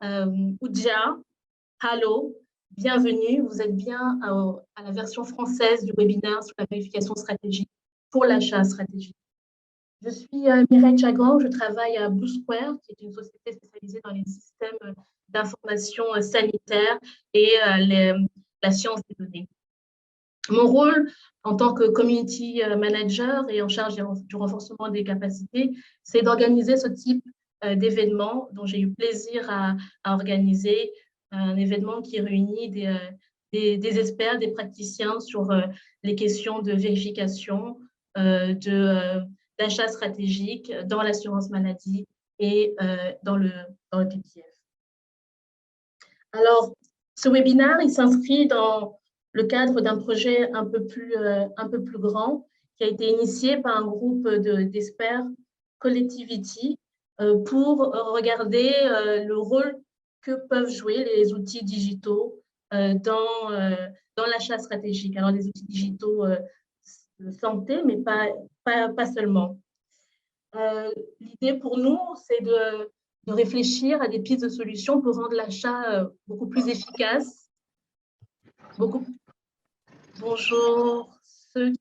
Oudja, Hallo, bienvenue. Vous êtes bien à la version française du webinaire sur la vérification stratégique pour l'achat stratégique. Je suis Mireille Chagan, je travaille à Blue Square, qui est une société spécialisée dans les systèmes d'information sanitaire et la science des données. Mon rôle en tant que community manager et en charge du renforcement des capacités, c'est d'organiser ce type d'événement dont j'ai eu plaisir à organiser, un événement qui réunit des experts, des praticiens sur les questions de vérification, d'achat stratégique dans l'assurance maladie et dans le TTF. Alors, ce webinaire, il s'inscrit dans le cadre d'un projet un peu plus grand qui a été initié par un groupe d'experts Collectivity pour regarder le rôle que peuvent jouer les outils digitaux dans l'achat stratégique. Alors, les outils digitaux de santé, mais pas seulement. L'idée pour nous, c'est de réfléchir à des pistes de solutions pour rendre l'achat beaucoup plus efficace. Bonjour, ceux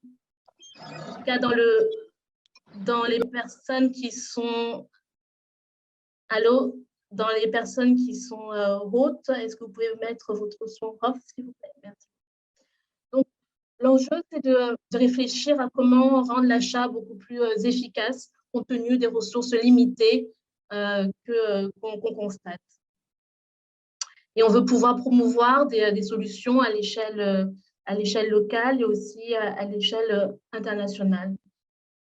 en tout cas dans les personnes qui sont dans les personnes qui sont hôtes, est-ce que vous pouvez mettre votre son off, s'il vous plaît? Merci. Donc, l'enjeu, c'est de réfléchir à comment rendre l'achat beaucoup plus efficace compte tenu des ressources limitées qu'on constate. Et on veut pouvoir promouvoir des solutions à l'échelle locale et aussi à l'échelle internationale,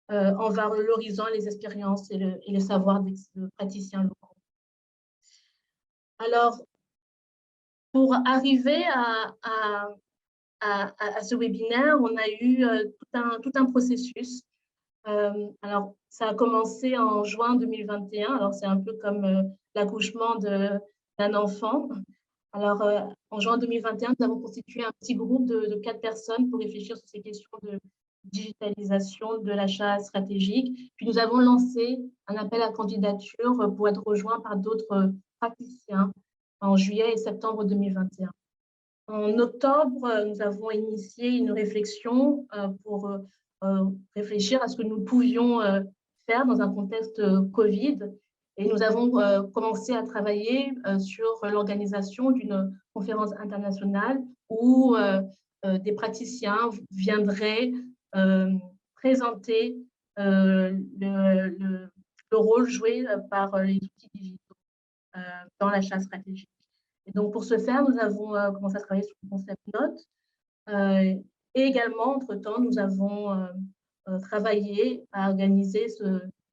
en valorisant les expériences et les savoirs des praticiens locaux. Alors, pour arriver à ce webinaire, on a eu tout un processus. Alors, ça a commencé en juin 2021. Alors, c'est un peu comme l'accouchement d'un enfant. Alors, en juin 2021, nous avons constitué un petit groupe de 4 personnes pour réfléchir sur ces questions de digitalisation de l'achat stratégique. Puis, nous avons lancé un appel à candidature pour être rejoints par d'autres praticiens en juillet et septembre 2021. En octobre, nous avons initié une réflexion pour réfléchir à ce que nous pouvions faire dans un contexte Covid. Et nous avons commencé à travailler sur l'organisation d'une conférence internationale où des praticiens viendraient présenter le rôle joué par les outils digitaux dans l'achat stratégique. Et donc, pour ce faire, nous avons commencé à travailler sur le concept note. Et également, entre-temps, nous avons travaillé à organiser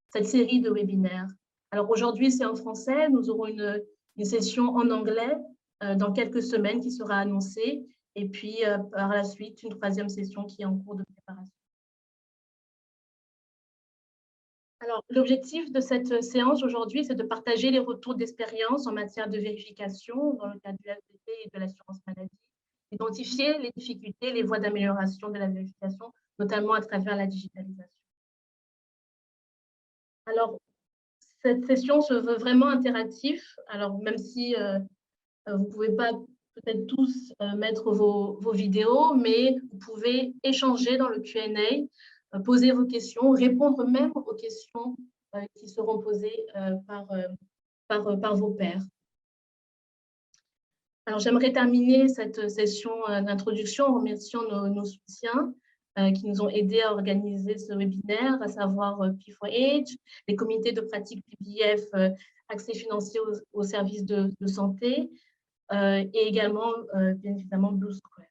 cette série de webinaires. Alors, aujourd'hui, c'est en français. Nous aurons une session en anglais dans quelques semaines qui sera annoncée. Et puis, par la suite, une 3e session qui est en cours de préparation. Alors, l'objectif de cette séance aujourd'hui, c'est de partager les retours d'expérience en matière de vérification dans le cadre du FDP et de l'assurance maladie, identifier les difficultés, les voies d'amélioration de la vérification, notamment à travers la digitalisation. Alors, cette session se veut vraiment interactive. Alors, même si vous ne pouvez pas peut-être tous mettre vos vidéos, mais vous pouvez échanger dans le Q&A, poser vos questions, répondre même aux questions qui seront posées par vos pairs. Alors, j'aimerais terminer cette session d'introduction en remerciant nos soutiens qui nous ont aidés à organiser ce webinaire, à savoir P4H, les comités de pratique PBF, accès financier aux services de santé, et également, bien évidemment, Blue Square.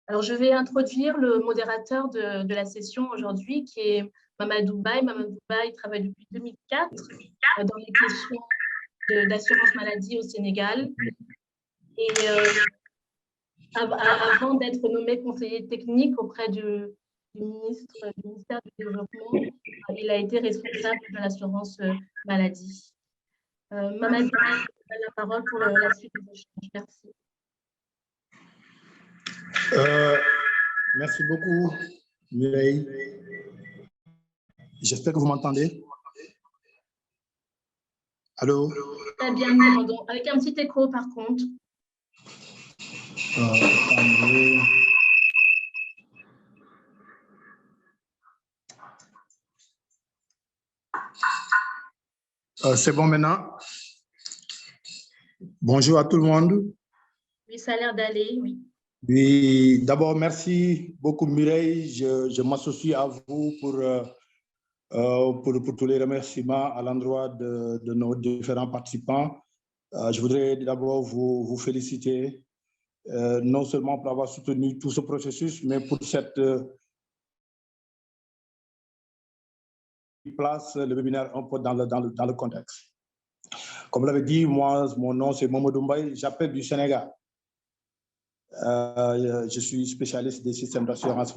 Alors, je vais introduire le modérateur de la session aujourd'hui, qui est Mamadou Baye. Mamadou Baye travaille depuis 2004 dans les questions d'assurance maladie au Sénégal. Et avant d'être nommé conseiller technique auprès du ministère du Développement, il a été responsable de l'assurance maladie. Mamadou, vous avez la parole pour la suite des échanges. Merci. Merci beaucoup, Mireille. J'espère que vous m'entendez. Allô? Très bien, nous entendons. Avec un petit écho, par contre. Attendez. C'est bon maintenant? Bonjour à tout le monde. Oui, ça a l'air d'aller, oui. Oui, d'abord, merci beaucoup Mireille. Je m'associe à vous pour tous les remerciements à l'endroit de nos différents participants. Je voudrais d'abord vous féliciter, non seulement pour avoir soutenu tout ce processus, mais pour cette place le webinaire un peu dans le contexte. Comme l'avait dit, moi, mon nom c'est Mamadou Mbaye, j'appelle du Sénégal. Je suis spécialiste des systèmes d'assurance.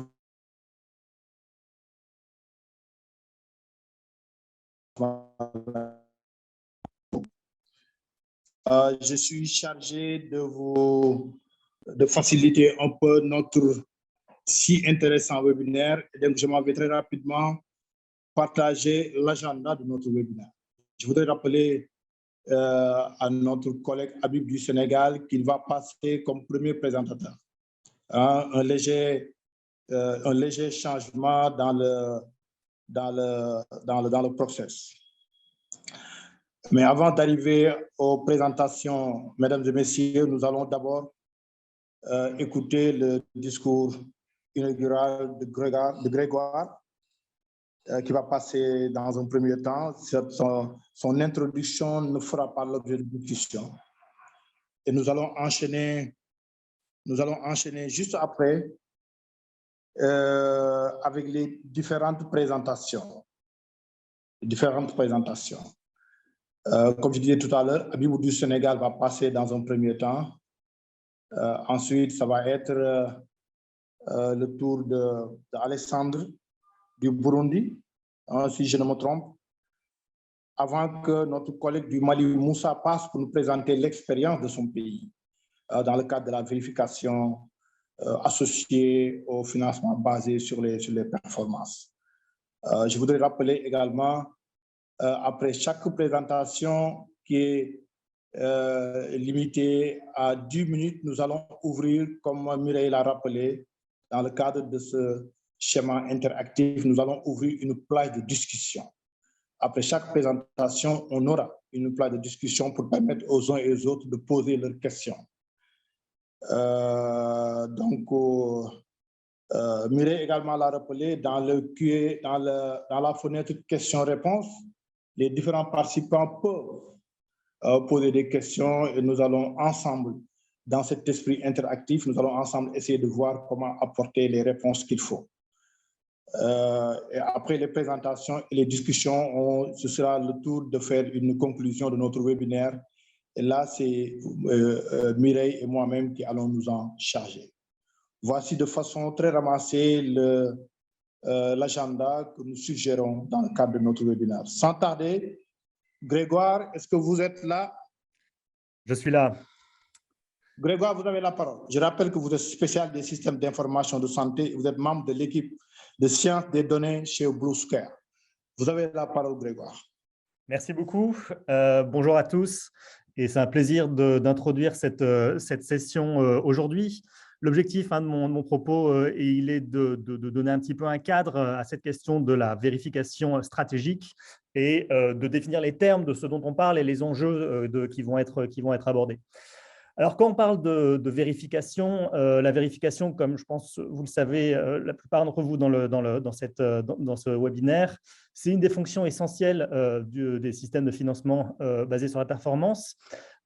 Je suis chargé de faciliter un peu notre si intéressant webinaire. Et donc, je m'en vais très rapidement partager l'agenda de notre webinaire. Je voudrais rappeler à notre collègue Habib du Sénégal qu'il va passer comme premier présentateur. Un léger changement dans le process. Mais avant d'arriver aux présentations, mesdames et messieurs, nous allons d'abord écouter le discours inaugural de Grégoire qui va passer dans un premier temps. Son introduction ne fera pas l'objet de discussion. Et nous allons enchaîner juste après avec les différentes présentations. Comme je disais tout à l'heure, Habibou du Sénégal va passer dans un premier temps. Ensuite, ça va être le tour d'Alexandre du Burundi, si je ne me trompe, avant que notre collègue du Mali, Moussa, passe pour nous présenter l'expérience de son pays dans le cadre de la vérification associée au financement basé sur les performances. Je voudrais rappeler également, après chaque présentation qui est limitée à 10 minutes, nous allons ouvrir, comme Mireille l'a rappelé, dans le cadre de ce schéma interactif, nous allons ouvrir une plage de discussion. Après chaque présentation, on aura une plage de discussion pour permettre aux uns et aux autres de poser leurs questions. Mireille également l'a rappelé, dans la fenêtre questions-réponses, les différents participants peuvent poser des questions et nous allons ensemble, dans cet esprit interactif, nous allons ensemble essayer de voir comment apporter les réponses qu'il faut. Et après les présentations et les discussions, ce sera le tour de faire une conclusion de notre webinaire. Et là, c'est Mireille et moi-même qui allons nous en charger. Voici de façon très ramassée l'agenda que nous suggérons dans le cadre de notre webinaire. Sans tarder, Grégoire, est-ce que vous êtes là? Je suis là. Grégoire, vous avez la parole. Je rappelle que vous êtes spécial des systèmes d'information de santé. Vous êtes membre de l'équipe de sciences des données chez Bluescare. Vous avez la parole, Grégoire. Merci beaucoup. Bonjour à tous. Et c'est un plaisir d'introduire cette session aujourd'hui. L'objectif de mon propos, il est de donner un petit peu un cadre à cette question de la vérification stratégique et de définir les termes de ce dont on parle et les enjeux qui vont être abordés. Alors, quand on parle de vérification, la vérification, comme je pense vous le savez, la plupart d'entre vous dans ce webinaire, c'est une des fonctions essentielles des systèmes de financement basés sur la performance.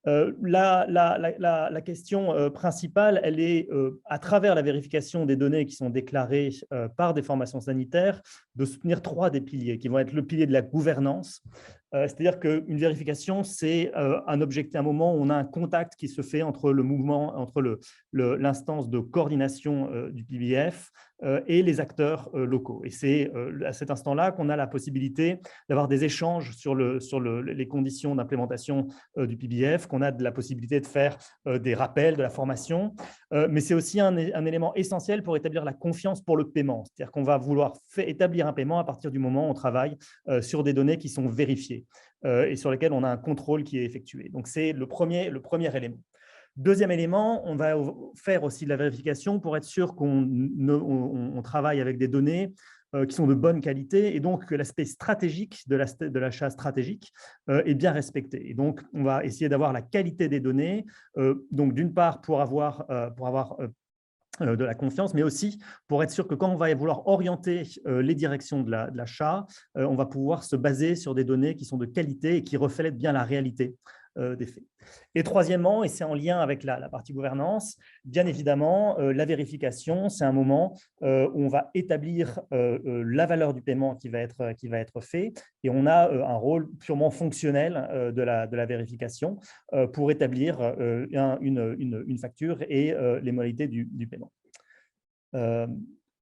La question principale, elle est, à travers la vérification des données qui sont déclarées par des formations sanitaires, de soutenir 3 des piliers, qui vont être le pilier de la gouvernance. C'est-à-dire qu'une vérification, c'est un moment où on a un contact qui se fait entre le mouvement, entre l'instance de coordination du PBF et les acteurs locaux. Et c'est à cet instant-là qu'on a la possibilité d'avoir des échanges sur les conditions d'implémentation du PBF, qu'on a de la possibilité de faire des rappels de la formation, mais c'est aussi un élément essentiel pour établir la confiance pour le paiement. C'est-à-dire qu'on va vouloir établir un paiement à partir du moment où on travaille sur des données qui sont vérifiées. vérifiés et sur lesquels on a un contrôle qui est effectué. Donc, c'est le premier élément. Deuxième élément, on va faire aussi de la vérification pour être sûr qu'on travaille avec des données qui sont de bonne qualité et donc que l'aspect stratégique de l'achat stratégique est bien respecté. Et donc, on va essayer d'avoir la qualité des données, donc d'une part pour avoir de la confiance, mais aussi pour être sûr que quand on va vouloir orienter les directions de l'achat, on va pouvoir se baser sur des données qui sont de qualité et qui reflètent bien la réalité des faits. Et troisièmement, et c'est en lien avec la partie gouvernance, bien évidemment, la vérification, c'est un moment où on va établir la valeur du paiement qui va être fait, et on a un rôle purement fonctionnel de la vérification pour établir une facture et les modalités du paiement.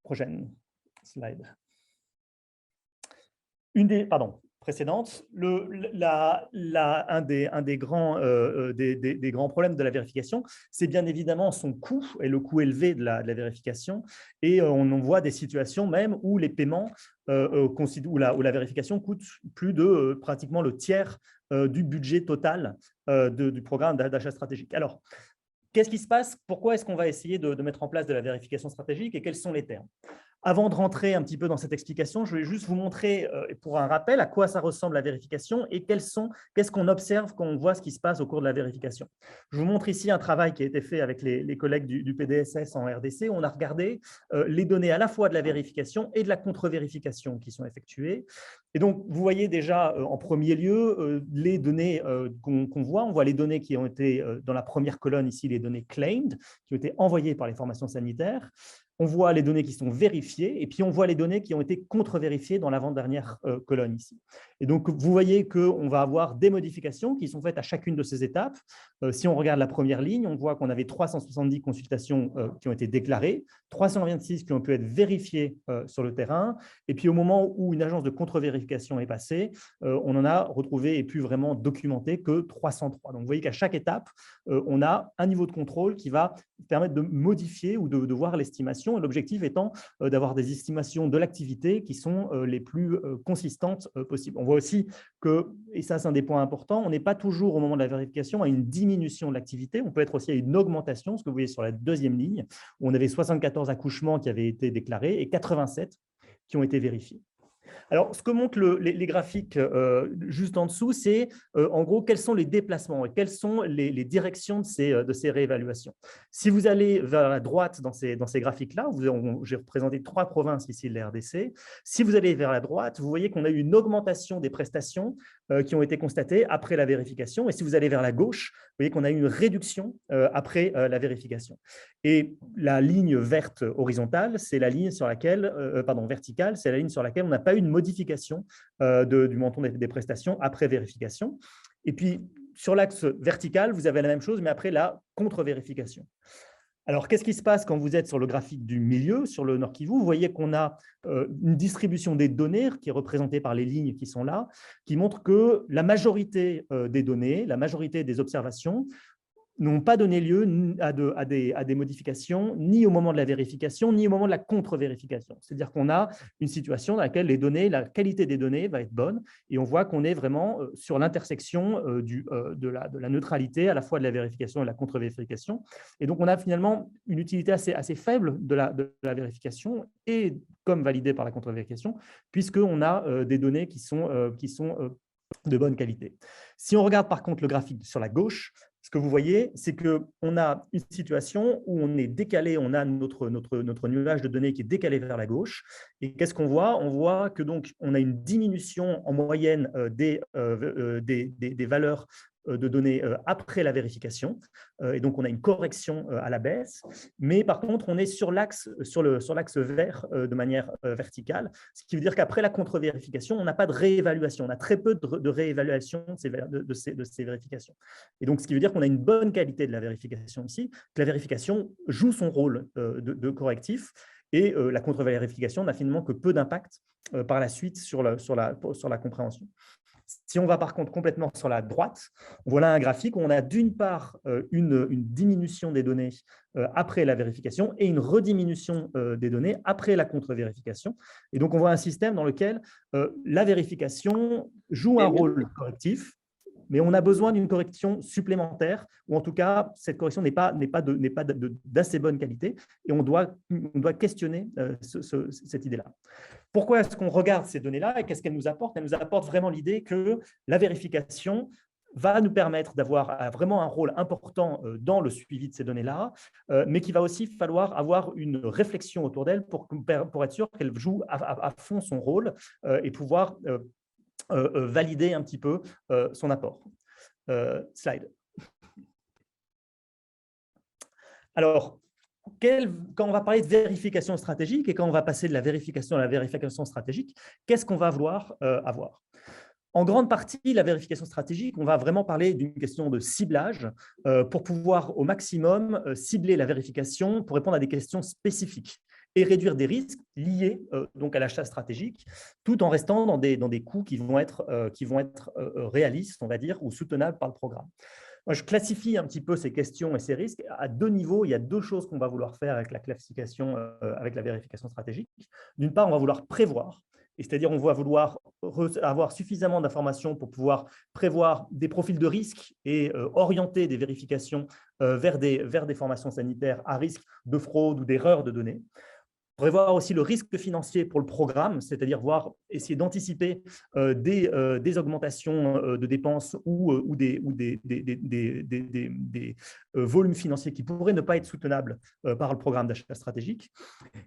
Prochaine slide. Précédente, un des grands problèmes de la vérification, c'est bien évidemment son coût et le coût élevé de la vérification. Et on en voit des situations même où les paiements, où la vérification coûte plus de pratiquement le tiers du budget total du programme d'achat stratégique. Alors, qu'est-ce qui se passe? Pourquoi est-ce qu'on va essayer de mettre en place de la vérification stratégique et quels sont les termes? Avant de rentrer un petit peu dans cette explication, je vais juste vous montrer, pour un rappel, à quoi ça ressemble la vérification et qu'est-ce qu'on observe quand on voit ce qui se passe au cours de la vérification. Je vous montre ici un travail qui a été fait avec les collègues du PDSS en RDC, où on a regardé les données à la fois de la vérification et de la contre-vérification qui sont effectuées. Et donc, vous voyez déjà en premier lieu les données qu'on voit. On voit les données qui ont été, dans la première colonne ici, les données claimed, qui ont été envoyées par les formations sanitaires. On voit les données qui sont vérifiées et puis on voit les données qui ont été contre-vérifiées dans l'avant-dernière colonne ici. Et donc, vous voyez qu'on va avoir des modifications qui sont faites à chacune de ces étapes. Si on regarde la première ligne, on voit qu'on avait 370 consultations qui ont été déclarées, 326 qui ont pu être vérifiées sur le terrain. Et puis, au moment où une agence de contre-vérification est passée, on en a retrouvé et pu vraiment documenter que 303. Donc, vous voyez qu'à chaque étape, on a un niveau de contrôle qui va permettre de modifier ou de voir l'estimation. L'objectif étant d'avoir des estimations de l'activité qui sont les plus consistantes possibles. On voit aussi que, et ça c'est un des points importants, on n'est pas toujours au moment de la vérification à une diminution de l'activité, on peut être aussi à une augmentation, ce que vous voyez sur la deuxième ligne, où on avait 74 accouchements qui avaient été déclarés et 87 qui ont été vérifiés. Alors, ce que montrent les graphiques juste en dessous, c'est en gros quels sont les déplacements et quelles sont les directions de ces réévaluations. Si vous allez vers la droite dans ces graphiques-là, j'ai représenté 3 provinces ici de la RDC. Si vous allez vers la droite, vous voyez qu'on a eu une augmentation des prestations qui ont été constatées après la vérification. Et si vous allez vers la gauche, vous voyez qu'on a eu une réduction après la vérification. Et la ligne verte horizontale, c'est la ligne sur laquelle, verticale, c'est la ligne sur laquelle on n'a pas eu une modification du montant des prestations après vérification. Et puis, sur l'axe vertical, vous avez la même chose, mais après la contre-vérification. Alors, qu'est-ce qui se passe quand vous êtes sur le graphique du milieu, sur le Nord Kivu? Vous voyez qu'on a une distribution des données qui est représentée par les lignes qui sont là, qui montre que la majorité des données, la majorité des observations n'ont pas donné lieu à des modifications ni au moment de la vérification, ni au moment de la contre-vérification. C'est-à-dire qu'on a une situation dans laquelle les données, la qualité des données va être bonne et on voit qu'on est vraiment sur l'intersection de la neutralité, à la fois de la vérification et de la contre-vérification. Et donc, on a finalement une utilité assez faible de la vérification et comme validée par la contre-vérification, puisqu'on a des données qui sont de bonne qualité. Si on regarde par contre le graphique sur la gauche, ce que vous voyez, c'est qu'on a une situation où on est décalé, on a notre nuage de données qui est décalé vers la gauche. Et qu'est-ce qu'on voit? On voit que donc on a une diminution en moyenne des valeurs de données après la vérification. Et donc, on a une correction à la baisse. Mais par contre, on est sur l'axe vert de manière verticale, ce qui veut dire qu'après la contre-vérification, on n'a pas de réévaluation. On a très peu de réévaluation de ces vérifications. Et donc, ce qui veut dire qu'on a une bonne qualité de la vérification ici, que la vérification joue son rôle de correctif. Et la contre-vérification n'a finalement que peu d'impact par la suite sur la compréhension. Si on va par contre complètement sur la droite, on voit là un graphique où on a d'une part une diminution des données après la vérification et une rediminution des données après la contre-vérification. Et donc, on voit un système dans lequel la vérification joue un rôle correctif, mais on a besoin d'une correction supplémentaire, ou en tout cas, cette correction n'est pas d'assez bonne qualité, et on doit questionner cette idée-là. Pourquoi est-ce qu'on regarde ces données-là et qu'est-ce qu'elles nous apportent? Elles nous apportent vraiment l'idée que la vérification va nous permettre d'avoir vraiment un rôle important dans le suivi de ces données-là, mais qu'il va aussi falloir avoir une réflexion autour d'elle pour être sûr qu'elle joue à fond son rôle et pouvoir valider un petit peu son apport. Slide. Alors, quand on va parler de vérification stratégique et quand on va passer de la vérification à la vérification stratégique, qu'est-ce qu'on va vouloir avoir? En grande partie, la vérification stratégique, on va vraiment parler d'une question de ciblage pour pouvoir au maximum cibler la vérification pour répondre à des questions spécifiques et réduire des risques liés donc à l'achat stratégique, tout en restant dans des coûts qui vont être réalistes, on va dire, ou soutenables par le programme. Moi, je classifie un petit peu ces questions et ces risques à deux niveaux. Il y a deux choses qu'on va vouloir faire avec la classification, avec la vérification stratégique. D'une part, on va vouloir prévoir, c'est-à-dire on va vouloir avoir suffisamment d'informations pour pouvoir prévoir des profils de risque et orienter des vérifications vers des formations sanitaires à risque de fraude ou d'erreur de données. Prévoir aussi le risque financier pour le programme, c'est-à-dire essayer d'anticiper des augmentations de dépenses ou des volumes financiers qui pourraient ne pas être soutenables par le programme d'achat stratégique.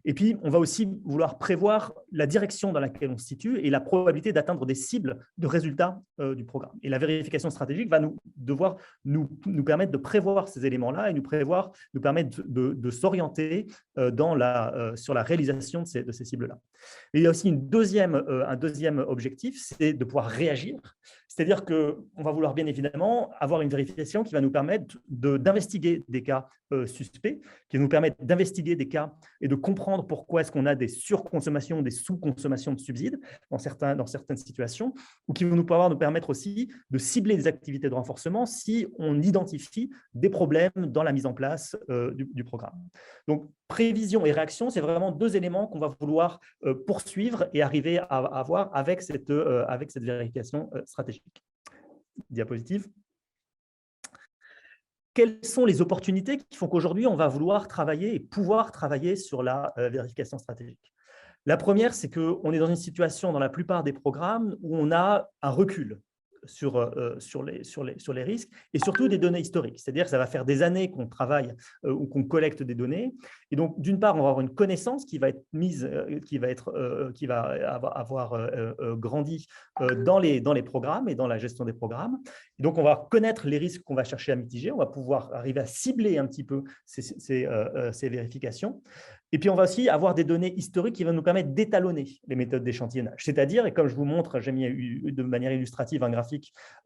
Et puis, on va aussi vouloir prévoir la direction dans laquelle on se situe et la probabilité d'atteindre des cibles de résultats du programme. Et la vérification stratégique va devoir nous permettre de prévoir ces éléments-là et nous permettre de s'orienter sur la réalisation de ces cibles-là. Et il y a aussi un deuxième objectif, c'est de pouvoir réagir. C'est-à-dire qu'on va vouloir bien évidemment avoir une vérification qui va nous permettre d'investiguer des cas suspects, qui va nous permettre d'investiguer des cas et de comprendre pourquoi est-ce qu'on a des surconsommations, des sous-consommations de subsides dans certaines situations, ou qui vont nous permettre aussi de cibler des activités de renforcement si on identifie des problèmes dans la mise en place du programme. Donc, prévision et réaction, c'est vraiment deux éléments qu'on va vouloir poursuivre et arriver à avoir avec cette vérification stratégique. Diapositive. Quelles sont les opportunités qui font qu'aujourd'hui, on va vouloir travailler et pouvoir travailler sur la vérification stratégique? La première, c'est qu'on est dans une situation dans la plupart des programmes où on a un recul sur les risques et surtout des données historiques. C'est-à-dire que ça va faire des années qu'on travaille ou qu'on collecte des données. Et donc, d'une part, on va avoir une connaissance qui va être avoir grandi dans les programmes et dans la gestion des programmes. Et donc, on va connaître les risques qu'on va chercher à mitiger. On va pouvoir arriver à cibler un petit peu ces vérifications. Et puis, on va aussi avoir des données historiques qui vont nous permettre d'étalonner les méthodes d'échantillonnage. C'est-à-dire, et comme je vous montre, j'ai mis de manière illustrative un graphique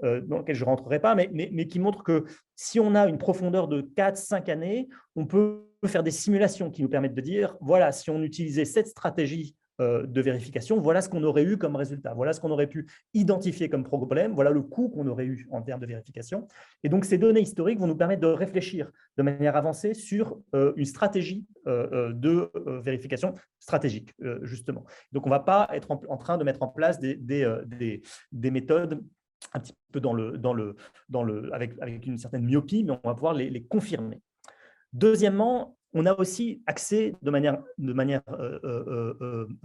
dans lequel je ne rentrerai pas, mais qui montre que si on a une profondeur de 4-5 années, on peut faire des simulations qui nous permettent de dire, voilà, si on utilisait cette stratégie de vérification, voilà ce qu'on aurait eu comme résultat, voilà ce qu'on aurait pu identifier comme problème, voilà le coût qu'on aurait eu en termes de vérification. Et donc, ces données historiques vont nous permettre de réfléchir de manière avancée sur une stratégie de vérification stratégique, justement. Donc, on ne va pas être en train de mettre en place des méthodes un petit peu avec une certaine myopie, mais on va pouvoir les confirmer. Deuxièmement, on a aussi accès de manière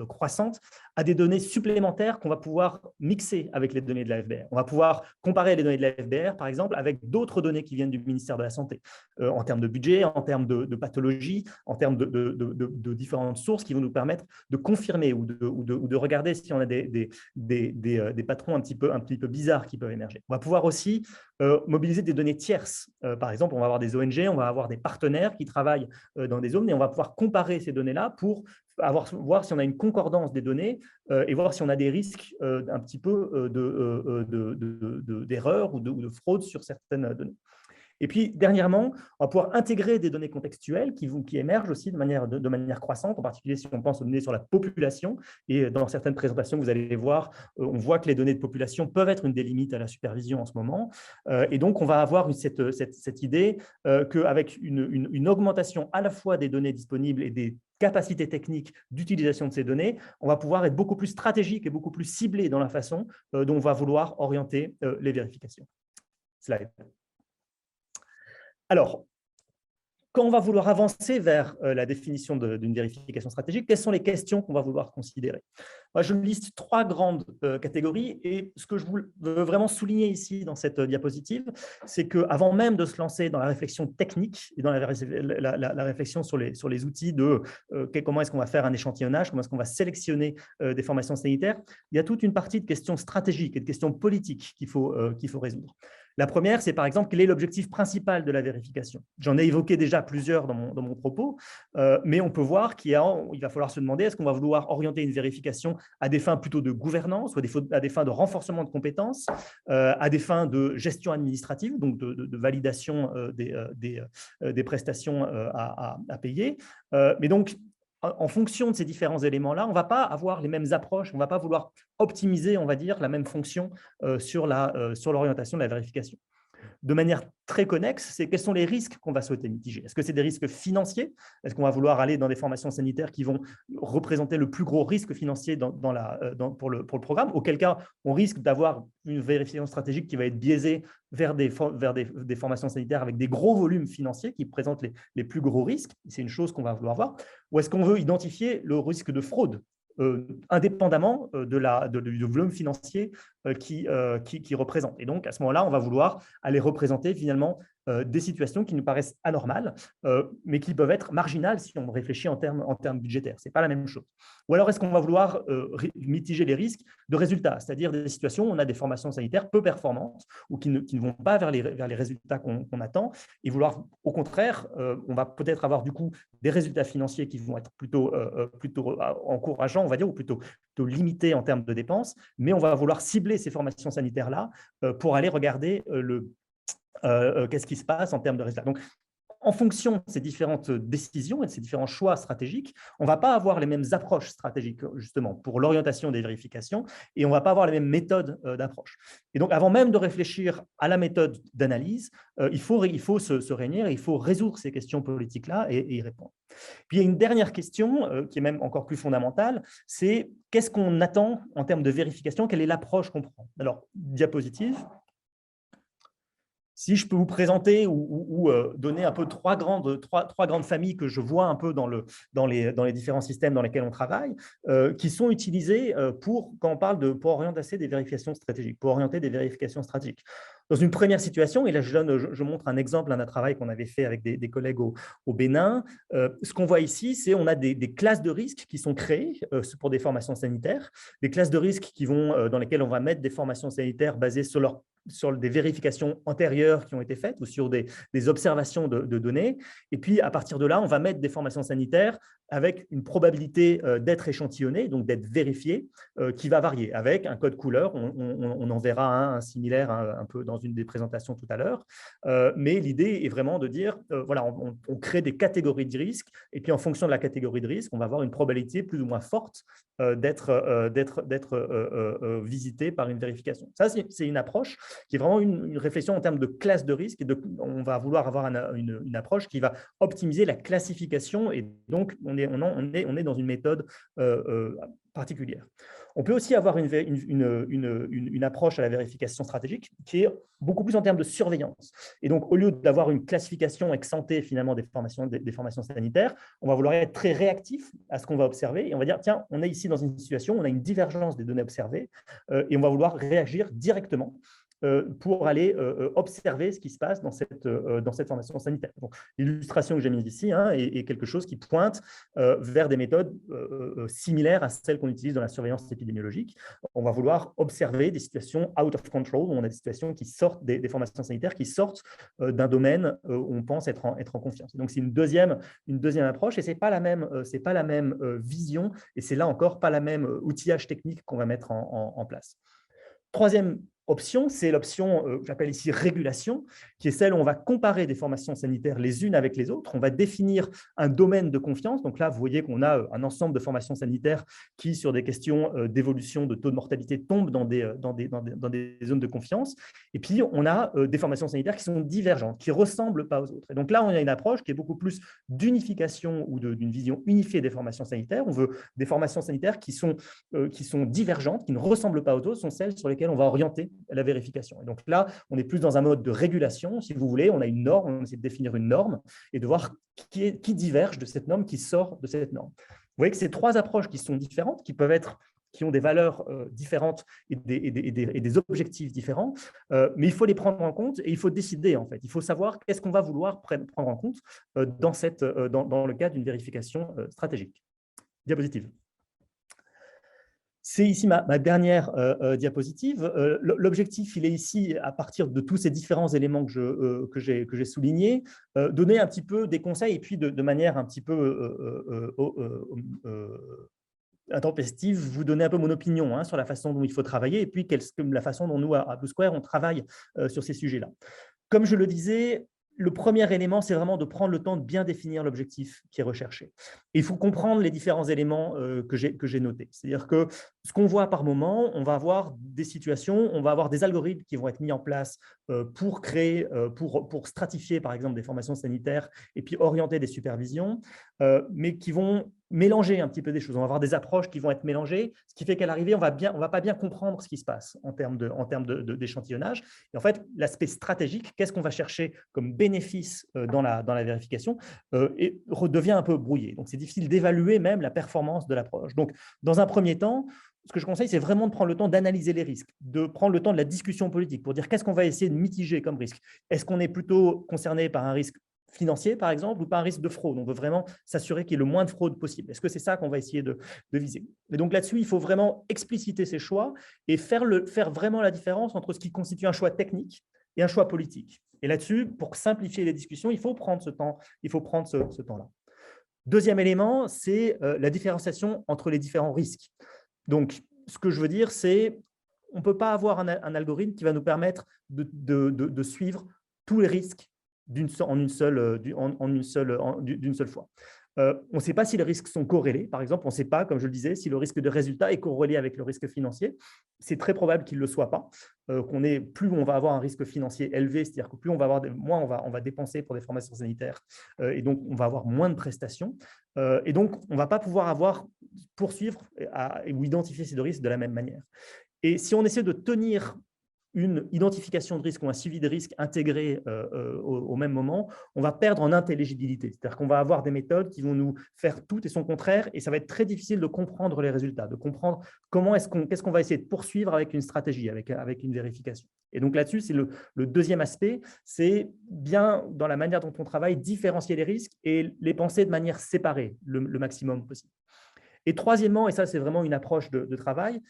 croissante à des données supplémentaires qu'on va pouvoir mixer avec les données de la FBR. On va pouvoir comparer les données de la FBR, par exemple, avec d'autres données qui viennent du ministère de la Santé, en termes de budget, en termes de pathologie, en termes de différentes sources qui vont nous permettre de confirmer ou de regarder si on a des patrons un petit peu bizarres qui peuvent émerger. On va pouvoir aussi mobiliser des données tierces. Par exemple, on va avoir des ONG, on va avoir des partenaires qui travaillent dans des zones et on va pouvoir comparer ces données-là pour voir si on a une concordance des données et voir si on a des risques un petit peu d'erreur ou de fraude sur certaines données. Et puis, dernièrement, on va pouvoir intégrer des données contextuelles qui émergent aussi de manière croissante, en particulier si on pense aux données sur la population. Et dans certaines présentations que vous allez voir, on voit que les données de population peuvent être une des limites à la supervision en ce moment. Et donc, on va avoir cette idée qu'avec une augmentation à la fois des données disponibles et des capacités techniques d'utilisation de ces données, on va pouvoir être beaucoup plus stratégique et beaucoup plus ciblé dans la façon dont on va vouloir orienter les vérifications. Slide. Alors, quand on va vouloir avancer vers la définition d'une vérification stratégique, quelles sont les questions qu'on va vouloir considérer? Moi, je liste 3 grandes catégories et ce que je veux vraiment souligner ici dans cette diapositive, c'est qu'avant même de se lancer dans la réflexion technique et dans la réflexion sur les outils de comment est-ce qu'on va faire un échantillonnage, comment est-ce qu'on va sélectionner des formations sanitaires, il y a toute une partie de questions stratégiques et de questions politiques qu'il faut résoudre. La première, c'est par exemple, quel est l'objectif principal de la vérification? J'en ai évoqué déjà plusieurs dans mon propos, mais on peut voir qu'il va falloir se demander, est-ce qu'on va vouloir orienter une vérification à des fins plutôt de gouvernance, ou à des fins de renforcement de compétences, à des fins de gestion administrative, donc de validation des prestations à payer. Mais donc, en fonction de ces différents éléments-là, on ne va pas avoir les mêmes approches, on ne va pas vouloir optimiser, on va dire, la même fonction sur l'orientation de la vérification. De manière très connexe, c'est quels sont les risques qu'on va souhaiter mitiger. Est-ce que c'est des risques financiers? Est-ce qu'on va vouloir aller dans des formations sanitaires qui vont représenter le plus gros risque financier pour le programme? Auquel cas, on risque d'avoir une vérification stratégique qui va être biaisée vers des formations sanitaires avec des gros volumes financiers qui présentent les plus gros risques. C'est une chose qu'on va vouloir voir. Ou est-ce qu'on veut identifier le risque de fraude indépendamment du volume financier qui représente. Et donc, à ce moment-là, on va vouloir aller représenter finalement des situations qui nous paraissent anormales, mais qui peuvent être marginales si on réfléchit en termes budgétaires. Ce n'est pas la même chose. Ou alors, est-ce qu'on va vouloir mitiger les risques de résultats, c'est-à-dire des situations où on a des formations sanitaires peu performantes ou qui ne vont pas vers les résultats qu'on attend, et vouloir, au contraire, on va peut-être avoir du coup des résultats financiers qui vont être plutôt encourageants, on va dire, ou plutôt limités en termes de dépenses, mais on va vouloir cibler ces formations sanitaires-là pour aller regarder qu'est-ce qui se passe en termes de résultats. Donc, en fonction de ces différentes décisions et de ces différents choix stratégiques, on ne va pas avoir les mêmes approches stratégiques, justement, pour l'orientation des vérifications, et on ne va pas avoir les mêmes méthodes d'approche. Et donc, avant même de réfléchir à la méthode d'analyse, il faut se réunir et il faut résoudre ces questions politiques-là et y répondre. Puis, il y a une dernière question qui est même encore plus fondamentale, c'est qu'est-ce qu'on attend en termes de vérification? Quelle est l'approche qu'on prend? Alors, diapositive. Si je peux vous présenter ou donner un peu trois grandes familles que je vois un peu dans les différents systèmes dans lesquels on travaille, qui sont utilisées quand on parle pour orienter des vérifications stratégiques. Dans une première situation, et là je montre un exemple d'un travail qu'on avait fait avec des collègues au Bénin, ce qu'on voit ici, c'est qu'on a des classes de risques qui sont créées pour des formations sanitaires, des classes de risques dans lesquelles on va mettre des formations sanitaires basées sur des vérifications antérieures qui ont été faites ou sur des observations de données. Et puis, à partir de là, on va mettre des formations sanitaires avec une probabilité d'être échantillonnées, donc d'être vérifiées, qui va varier avec un code couleur. On en verra un similaire un peu dans une des présentations tout à l'heure. Mais l'idée est vraiment de dire, voilà, on crée des catégories de risques et puis en fonction de la catégorie de risque, on va avoir une probabilité plus ou moins forte d'être visitée par une vérification. Ça, c'est une approche qui est vraiment une réflexion en termes de classe de risque. On va vouloir avoir une approche qui va optimiser la classification et donc on est dans une méthode particulière. On peut aussi avoir une approche à la vérification stratégique qui est beaucoup plus en termes de surveillance. Et donc, au lieu d'avoir une classification ex ante finalement des formations sanitaires, on va vouloir être très réactif à ce qu'on va observer et on va dire, tiens, on est ici dans une situation, on a une divergence des données observées et on va vouloir réagir directement pour aller observer ce qui se passe dans cette formation sanitaire. L'illustration que j'ai mise ici est quelque chose qui pointe vers des méthodes similaires à celles qu'on utilise dans la surveillance épidémiologique. On va vouloir observer des situations out of control, où on a des situations qui sortent des formations sanitaires, qui sortent d'un domaine où on pense être en confiance. Donc, c'est une deuxième approche et ce n'est pas la même vision et c'est là encore pas la même outillage technique qu'on va mettre en place. Troisième option, c'est l'option que j'appelle ici régulation, qui est celle où on va comparer des formations sanitaires les unes avec les autres. On va définir un domaine de confiance. Donc là, vous voyez qu'on a un ensemble de formations sanitaires qui, sur des questions d'évolution de taux de mortalité, tombent dans des zones de confiance. Et puis, on a des formations sanitaires qui sont divergentes, qui ne ressemblent pas aux autres. Et donc là, on a une approche qui est beaucoup plus d'unification ou d'une vision unifiée des formations sanitaires. On veut des formations sanitaires qui sont divergentes, qui ne ressemblent pas aux autres, sont celles sur lesquelles on va orienter la vérification. Et donc là, on est plus dans un mode de régulation, si vous voulez. On a une norme, on essaie de définir une norme et de voir qui diverge de cette norme, qui sort de cette norme. Vous voyez que ces trois approches qui sont différentes, qui ont des valeurs différentes et des objectifs différents, mais il faut les prendre en compte et il faut décider, en fait. Il faut savoir qu'est-ce qu'on va vouloir prendre en compte dans le cadre d'une vérification stratégique. Diapositive. C'est ici ma dernière diapositive. L'objectif, il est ici, à partir de tous ces différents éléments que j'ai soulignés, donner un petit peu des conseils et puis de manière un petit peu intempestive, vous donner un peu mon opinion sur la façon dont il faut travailler et puis la façon dont nous, à Blue Square, on travaille sur ces sujets-là. Comme je le disais, le premier élément, c'est vraiment de prendre le temps de bien définir l'objectif qui est recherché. Et il faut comprendre les différents éléments que j'ai notés. C'est-à-dire que ce qu'on voit par moment, on va avoir des situations, on va avoir des algorithmes qui vont être mis en place pour créer, pour stratifier, par exemple, des formations sanitaires et puis orienter des supervisions, mais qui vont mélanger un petit peu des choses. On va avoir des approches qui vont être mélangées, ce qui fait qu'à l'arrivée, on va pas bien comprendre ce qui se passe en termes d'échantillonnage. Et en fait, l'aspect stratégique, qu'est-ce qu'on va chercher comme bénéfice dans la vérification, et redevient un peu brouillé. Donc, c'est difficile d'évaluer même la performance de l'approche. Donc, dans un premier temps, ce que je conseille, c'est vraiment de prendre le temps d'analyser les risques, de prendre le temps de la discussion politique pour dire qu'est-ce qu'on va essayer de mitiger comme risque. Est-ce qu'on est plutôt concerné par un risque financier, par exemple, ou par un risque de fraude? On veut vraiment s'assurer qu'il y ait le moins de fraude possible. Est-ce que c'est ça qu'on va essayer de viser? Et donc là-dessus, il faut vraiment expliciter ces choix et faire vraiment la différence entre ce qui constitue un choix technique et un choix politique. Et là-dessus, pour simplifier les discussions, il faut prendre ce temps, ce temps-là. Deuxième élément, c'est la différenciation entre les différents risques. Donc, ce que je veux dire, c'est qu'on ne peut pas avoir un algorithme qui va nous permettre de suivre tous les risques d'une seule fois. On ne sait pas si les risques sont corrélés. Par exemple, on ne sait pas, comme je le disais, si le risque de résultat est corrélé avec le risque financier. C'est très probable qu'il ne le soit pas. Plus on va avoir un risque financier élevé, c'est-à-dire que plus on va avoir, moins on va dépenser pour des formations sanitaires, et donc on va avoir moins de prestations. Et donc, on ne va pas pouvoir poursuivre ou identifier ces deux risques de la même manière. Et si on essaie de tenir une identification de risque ou un suivi de risque intégré au même moment, on va perdre en intelligibilité. C'est-à-dire qu'on va avoir des méthodes qui vont nous faire tout et son contraire, et ça va être très difficile de comprendre les résultats, de comprendre qu'est-ce qu'on va essayer de poursuivre avec une stratégie, avec une vérification. Et donc là-dessus, c'est le deuxième aspect, c'est bien, dans la manière dont on travaille, différencier les risques et les penser de manière séparée le maximum possible. Et troisièmement, et ça c'est vraiment une approche de travail,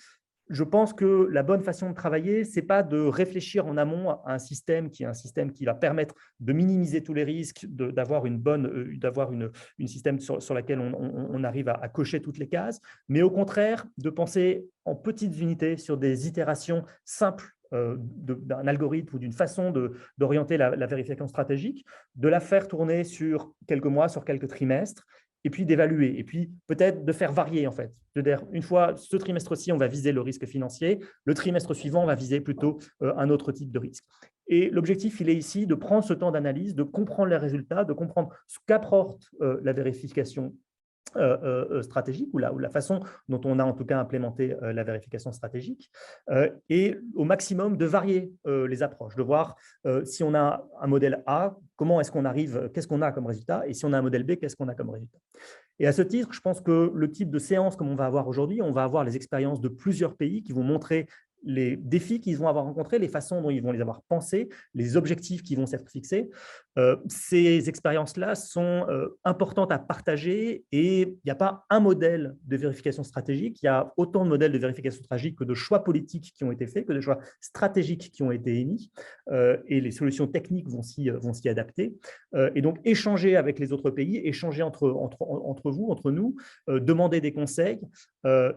je pense que la bonne façon de travailler, ce n'est pas de réfléchir en amont à un système qui va permettre de minimiser tous les risques, d'avoir une système sur laquelle on arrive à cocher toutes les cases, mais au contraire, de penser en petites unités sur des itérations simples d'un algorithme ou d'une façon d'orienter la vérification stratégique, de la faire tourner sur quelques mois, sur quelques trimestres, et puis d'évaluer, et puis peut-être de faire varier en fait. C'est-à-dire, une fois, ce trimestre-ci, on va viser le risque financier, le trimestre suivant, on va viser plutôt un autre type de risque. Et l'objectif, il est ici de prendre ce temps d'analyse, de comprendre les résultats, de comprendre ce qu'apporte la vérification stratégique ou la façon dont on a en tout cas implémenté la vérification stratégique, et au maximum de varier les approches, de voir si on a un modèle A, comment est-ce qu'on arrive, qu'est-ce qu'on a comme résultat, et si on a un modèle B, qu'est-ce qu'on a comme résultat. Et à ce titre, je pense que le type de séance comme on va avoir aujourd'hui, on va avoir les expériences de plusieurs pays qui vont montrer les défis qu'ils vont avoir rencontrés, les façons dont ils vont les avoir pensés, les objectifs qui vont s'être fixés. Ces expériences-là sont importantes à partager, et il n'y a pas un modèle de vérification stratégique, il y a autant de modèles de vérification stratégique que de choix politiques qui ont été faits, que de choix stratégiques qui ont été émis, et les solutions techniques vont s'y adapter. Et donc, échanger avec les autres pays, échanger entre vous, entre nous, demander des conseils,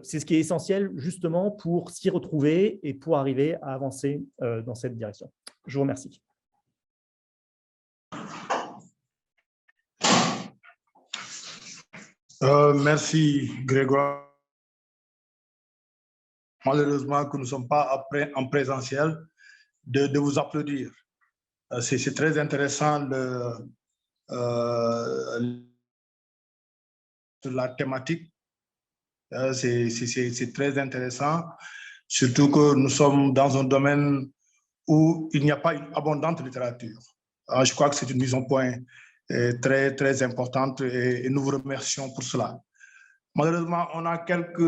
c'est ce qui est essentiel justement pour s'y retrouver développer et pour arriver à avancer dans cette direction. Je vous remercie. Merci Grégoire. Malheureusement que nous ne sommes pas en présentiel, de vous applaudir. C'est très intéressant la thématique. C'est très intéressant, surtout que nous sommes dans un domaine où il n'y a pas une abondante littérature. Je crois que c'est une mise en point très, très importante et nous vous remercions pour cela. Malheureusement, on a quelques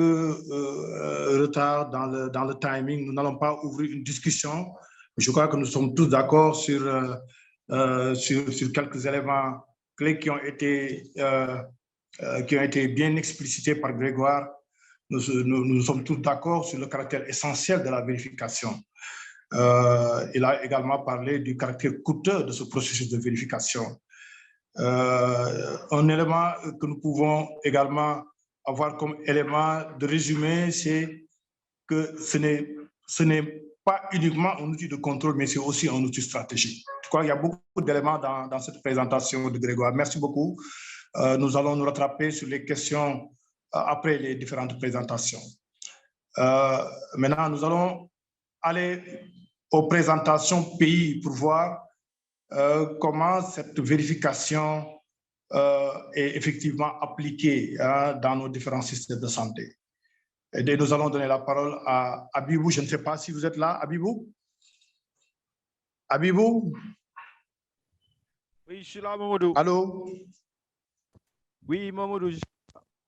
retards dans le timing. Nous n'allons pas ouvrir une discussion. Je crois que nous sommes tous d'accord sur quelques éléments clés qui ont été bien explicités par Grégoire. Nous sommes tous d'accord sur le caractère essentiel de la vérification. Il a également parlé du caractère coûteux de ce processus de vérification. Un élément que nous pouvons également avoir comme élément de résumé, c'est que ce n'est pas uniquement un outil de contrôle, mais c'est aussi un outil stratégique. Je crois qu'il y a beaucoup d'éléments dans cette présentation de Grégoire. Merci beaucoup. Nous allons nous rattraper sur les questions après les différentes présentations. Maintenant, nous allons aller aux présentations pays pour voir comment cette vérification est effectivement appliquée dans nos différents systèmes de santé. Et nous allons donner la parole à Abibou. Je ne sais pas si vous êtes là, Abibou. Abibou? Oui, je suis là, Mamadou. Allô? Oui, Mamadou.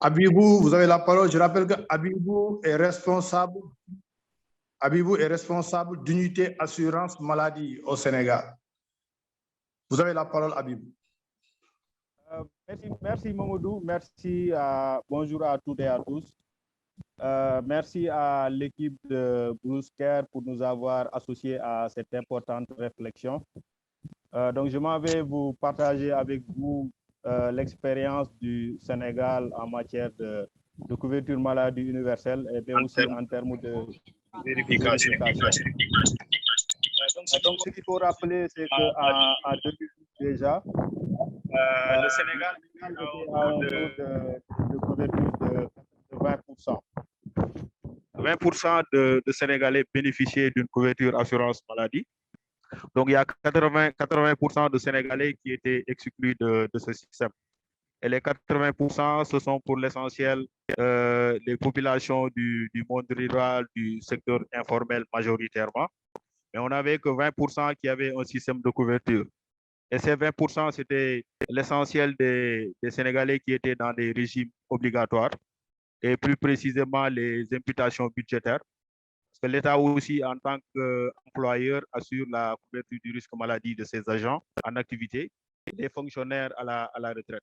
Abibou, vous avez la parole. Je rappelle que Abibou est responsable d'unité assurance maladie au Sénégal. Vous avez la parole, Abibou. Merci Mamadou. Merci. Bonjour à toutes et à tous. Merci à l'équipe de Bruce Care pour nous avoir associés à cette importante réflexion. Donc, je m'en vais vous partager avec vous l'expérience du Sénégal en matière de couverture maladie universelle et aussi en termes de vérification. Donc, ce qu'il faut rappeler, c'est qu'en 2012 déjà, le Sénégal était à un taux de couverture de 20%. 20% de Sénégalais bénéficiaient d'une couverture assurance maladie. Donc, il y a 80% de Sénégalais qui étaient exclus de ce système. Et les 80%, ce sont pour l'essentiel les populations du monde rural, du secteur informel majoritairement. Mais on n'avait que 20% qui avaient un système de couverture. Et ces 20%, c'était l'essentiel des Sénégalais qui étaient dans des régimes obligatoires et plus précisément les imputations budgétaires. Parce que l'État aussi, en tant qu'employeur, assure la couverture du risque maladie de ses agents en activité et des fonctionnaires à la retraite.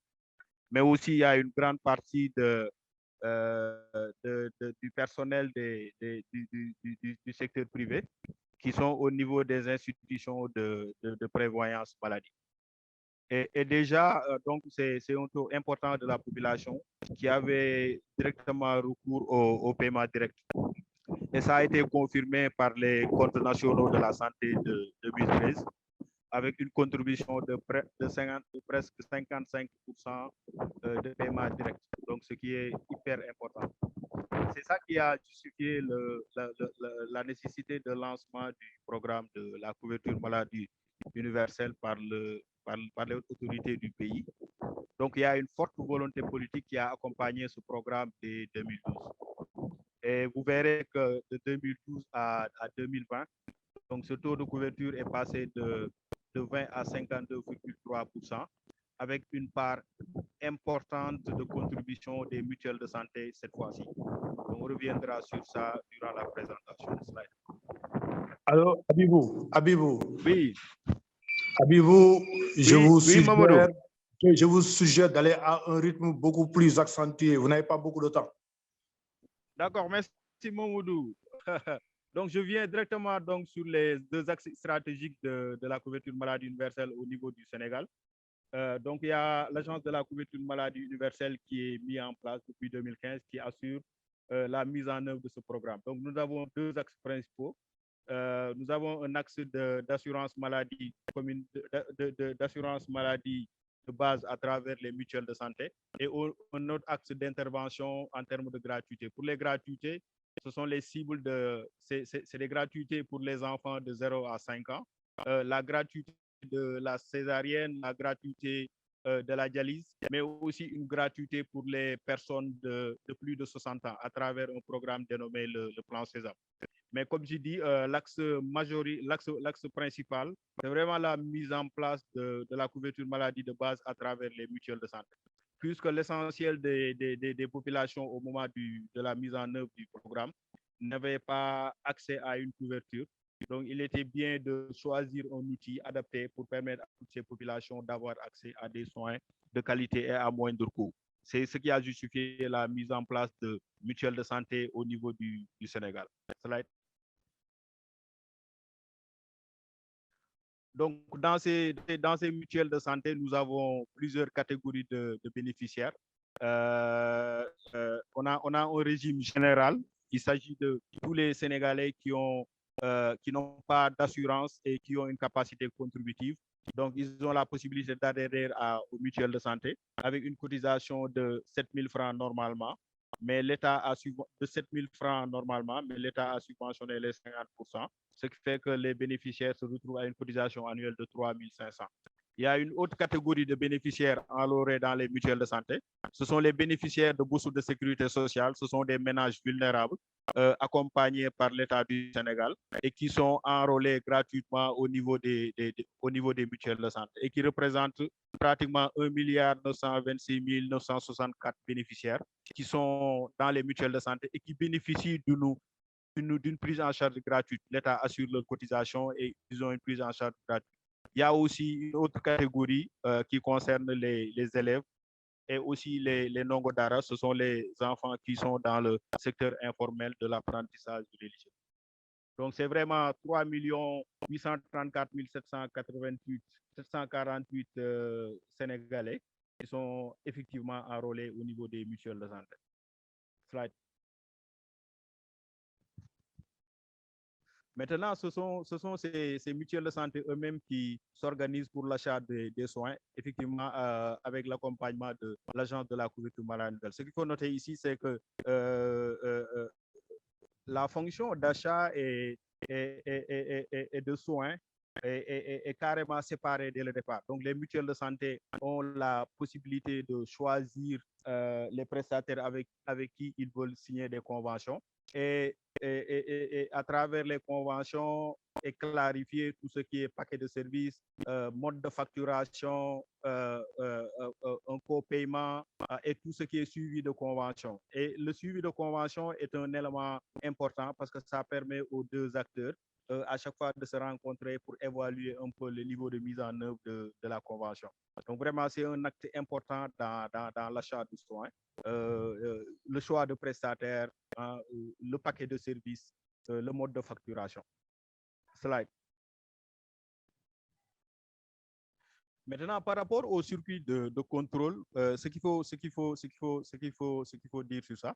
Mais aussi, il y a une grande partie du personnel du secteur privé qui sont au niveau des institutions de prévoyance maladie. Et déjà, donc, c'est un taux important de la population qui avait directement recours au paiement direct. Et ça a été confirmé par les comptes nationaux de la santé de 2013, avec une contribution de presque 55% de paiement direct, donc ce qui est hyper important. C'est ça qui a justifié la nécessité de lancement du programme de la couverture maladie universelle par les autorités du pays. Donc, il y a une forte volonté politique qui a accompagné ce programme dès 2012. Et vous verrez que de 2012 à 2020, donc ce taux de couverture est passé de 20 à 52,3%, avec une part importante de contribution des mutuelles de santé cette fois-ci. On reviendra sur ça durant la présentation de slide. Alors, Abibou. Oui. Abibou, je oui, vous suggère d'aller à un rythme beaucoup plus accentué. Vous n'avez pas beaucoup de temps. D'accord, merci Mamadou. Donc, je viens directement donc, sur les deux axes stratégiques de la couverture maladie universelle au niveau du Sénégal. Donc, il y a l'agence de la couverture maladie universelle qui est mise en place depuis 2015, qui assure la mise en œuvre de ce programme. Donc, nous avons deux axes principaux. Nous avons un axe d'assurance maladie, d'assurance maladie de base à travers les mutuelles de santé et un autre axe d'intervention en termes de gratuité. Pour les gratuités, ce sont les cibles c'est des gratuités pour les enfants de 0 à 5 ans, la gratuité de la césarienne, la gratuité de la dialyse, mais aussi une gratuité pour les personnes de plus de 60 ans à travers un programme dénommé le plan Sésame. Mais comme je dis, l'axe principal, c'est vraiment la mise en place de la couverture maladie de base à travers les mutuelles de santé. Puisque l'essentiel des populations au moment de la mise en œuvre du programme n'avaient pas accès à une couverture. Donc, il était bien de choisir un outil adapté pour permettre à toutes ces populations d'avoir accès à des soins de qualité et à moindre coût. C'est ce qui a justifié la mise en place de mutuelles de santé au niveau du Sénégal. Slide. Donc, dans ces mutuelles de santé, nous avons plusieurs catégories de bénéficiaires. On a un régime général. Il s'agit de tous les Sénégalais qui n'ont pas d'assurance et qui ont une capacité contributive. Donc, ils ont la possibilité d'adhérer aux mutuelles de santé avec une cotisation de 7 000 francs normalement. Mais l'État a de 7 000 francs normalement, mais l'État a subventionné les 50%, ce qui fait que les bénéficiaires se retrouvent à une cotisation annuelle de 3 500. Il y a une autre catégorie de bénéficiaires enrôlés dans les mutuelles de santé. Ce sont les bénéficiaires de bourses de sécurité sociale. Ce sont des ménages vulnérables accompagnés par l'État du Sénégal et qui sont enrôlés gratuitement au niveau des mutuelles de santé et qui représentent pratiquement 1 926 964 bénéficiaires qui sont dans les mutuelles de santé et qui bénéficient d'une prise en charge gratuite. L'État assure leur cotisation et ils ont une prise en charge gratuite. Il y a aussi une autre catégorie qui concerne les élèves et aussi les non-godara. Ce sont les enfants qui sont dans le secteur informel de l'apprentissage religieux. Donc, c'est vraiment 3 834 748 Sénégalais qui sont effectivement enrôlés au niveau des mutuelles de santé. Slide. Maintenant, ce sont ces mutuelles de santé eux-mêmes qui s'organisent pour l'achat des soins, effectivement, avec l'accompagnement de l'agence de la couverture maladie. Ce qu'il faut noter ici, c'est que la fonction d'achat et de soins est carrément séparée dès le départ. Donc, les mutuelles de santé ont la possibilité de choisir les prestataires avec qui ils veulent signer des conventions. Et à travers les conventions et clarifier tout ce qui est paquet de services, mode de facturation, un co-paiement et tout ce qui est suivi de convention. Et le suivi de convention est un élément important parce que ça permet aux deux acteurs à chaque fois de se rencontrer pour évaluer un peu le niveau de mise en œuvre de la convention. Donc vraiment, c'est un acte important dans l'achat de soins. Le choix de prestataire, le paquet de services, le mode de facturation. Slide. Maintenant, par rapport au circuit de contrôle, ce qu'il faut dire sur ça,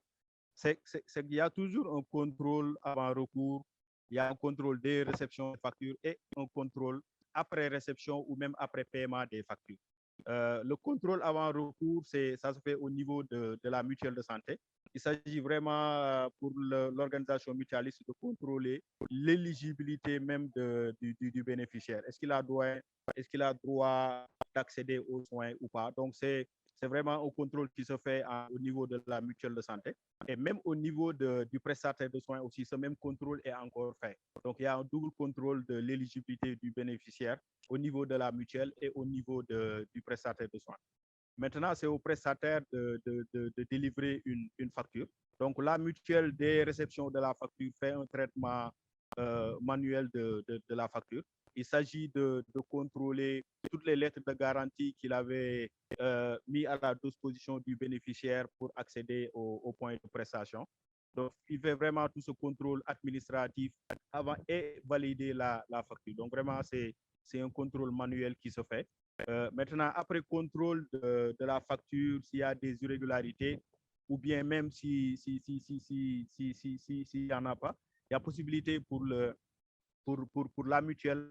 c'est qu'il y a toujours un contrôle avant recours, il y a un contrôle des réceptions de factures et un contrôle après réception ou même après paiement des factures. Le contrôle avant recours, ça se fait au niveau de la mutuelle de santé. Il s'agit vraiment pour l'organisation mutualiste de contrôler l'éligibilité même du bénéficiaire. Est-ce qu'il a droit d'accéder aux soins ou pas? Donc, c'est vraiment un contrôle qui se fait au niveau de la mutuelle de santé. Et même au niveau du prestataire de soins aussi, ce même contrôle est encore fait. Donc, il y a un double contrôle de l'éligibilité du bénéficiaire au niveau de la mutuelle et au niveau du prestataire de soins. Maintenant, c'est au prestataire de délivrer une facture. Donc, la mutuelle des réceptions de la facture fait un traitement manuel de la facture. Il s'agit de contrôler toutes les lettres de garantie qu'il avait mis à la disposition du bénéficiaire pour accéder au point de prestation. Donc, il fait vraiment tout ce contrôle administratif avant et valider la facture. Donc, vraiment, c'est un contrôle manuel qui se fait. Maintenant, après contrôle de la facture, s'il y a des irrégularités, ou bien même s'il n'y en a pas, il y a possibilité pour la mutuelle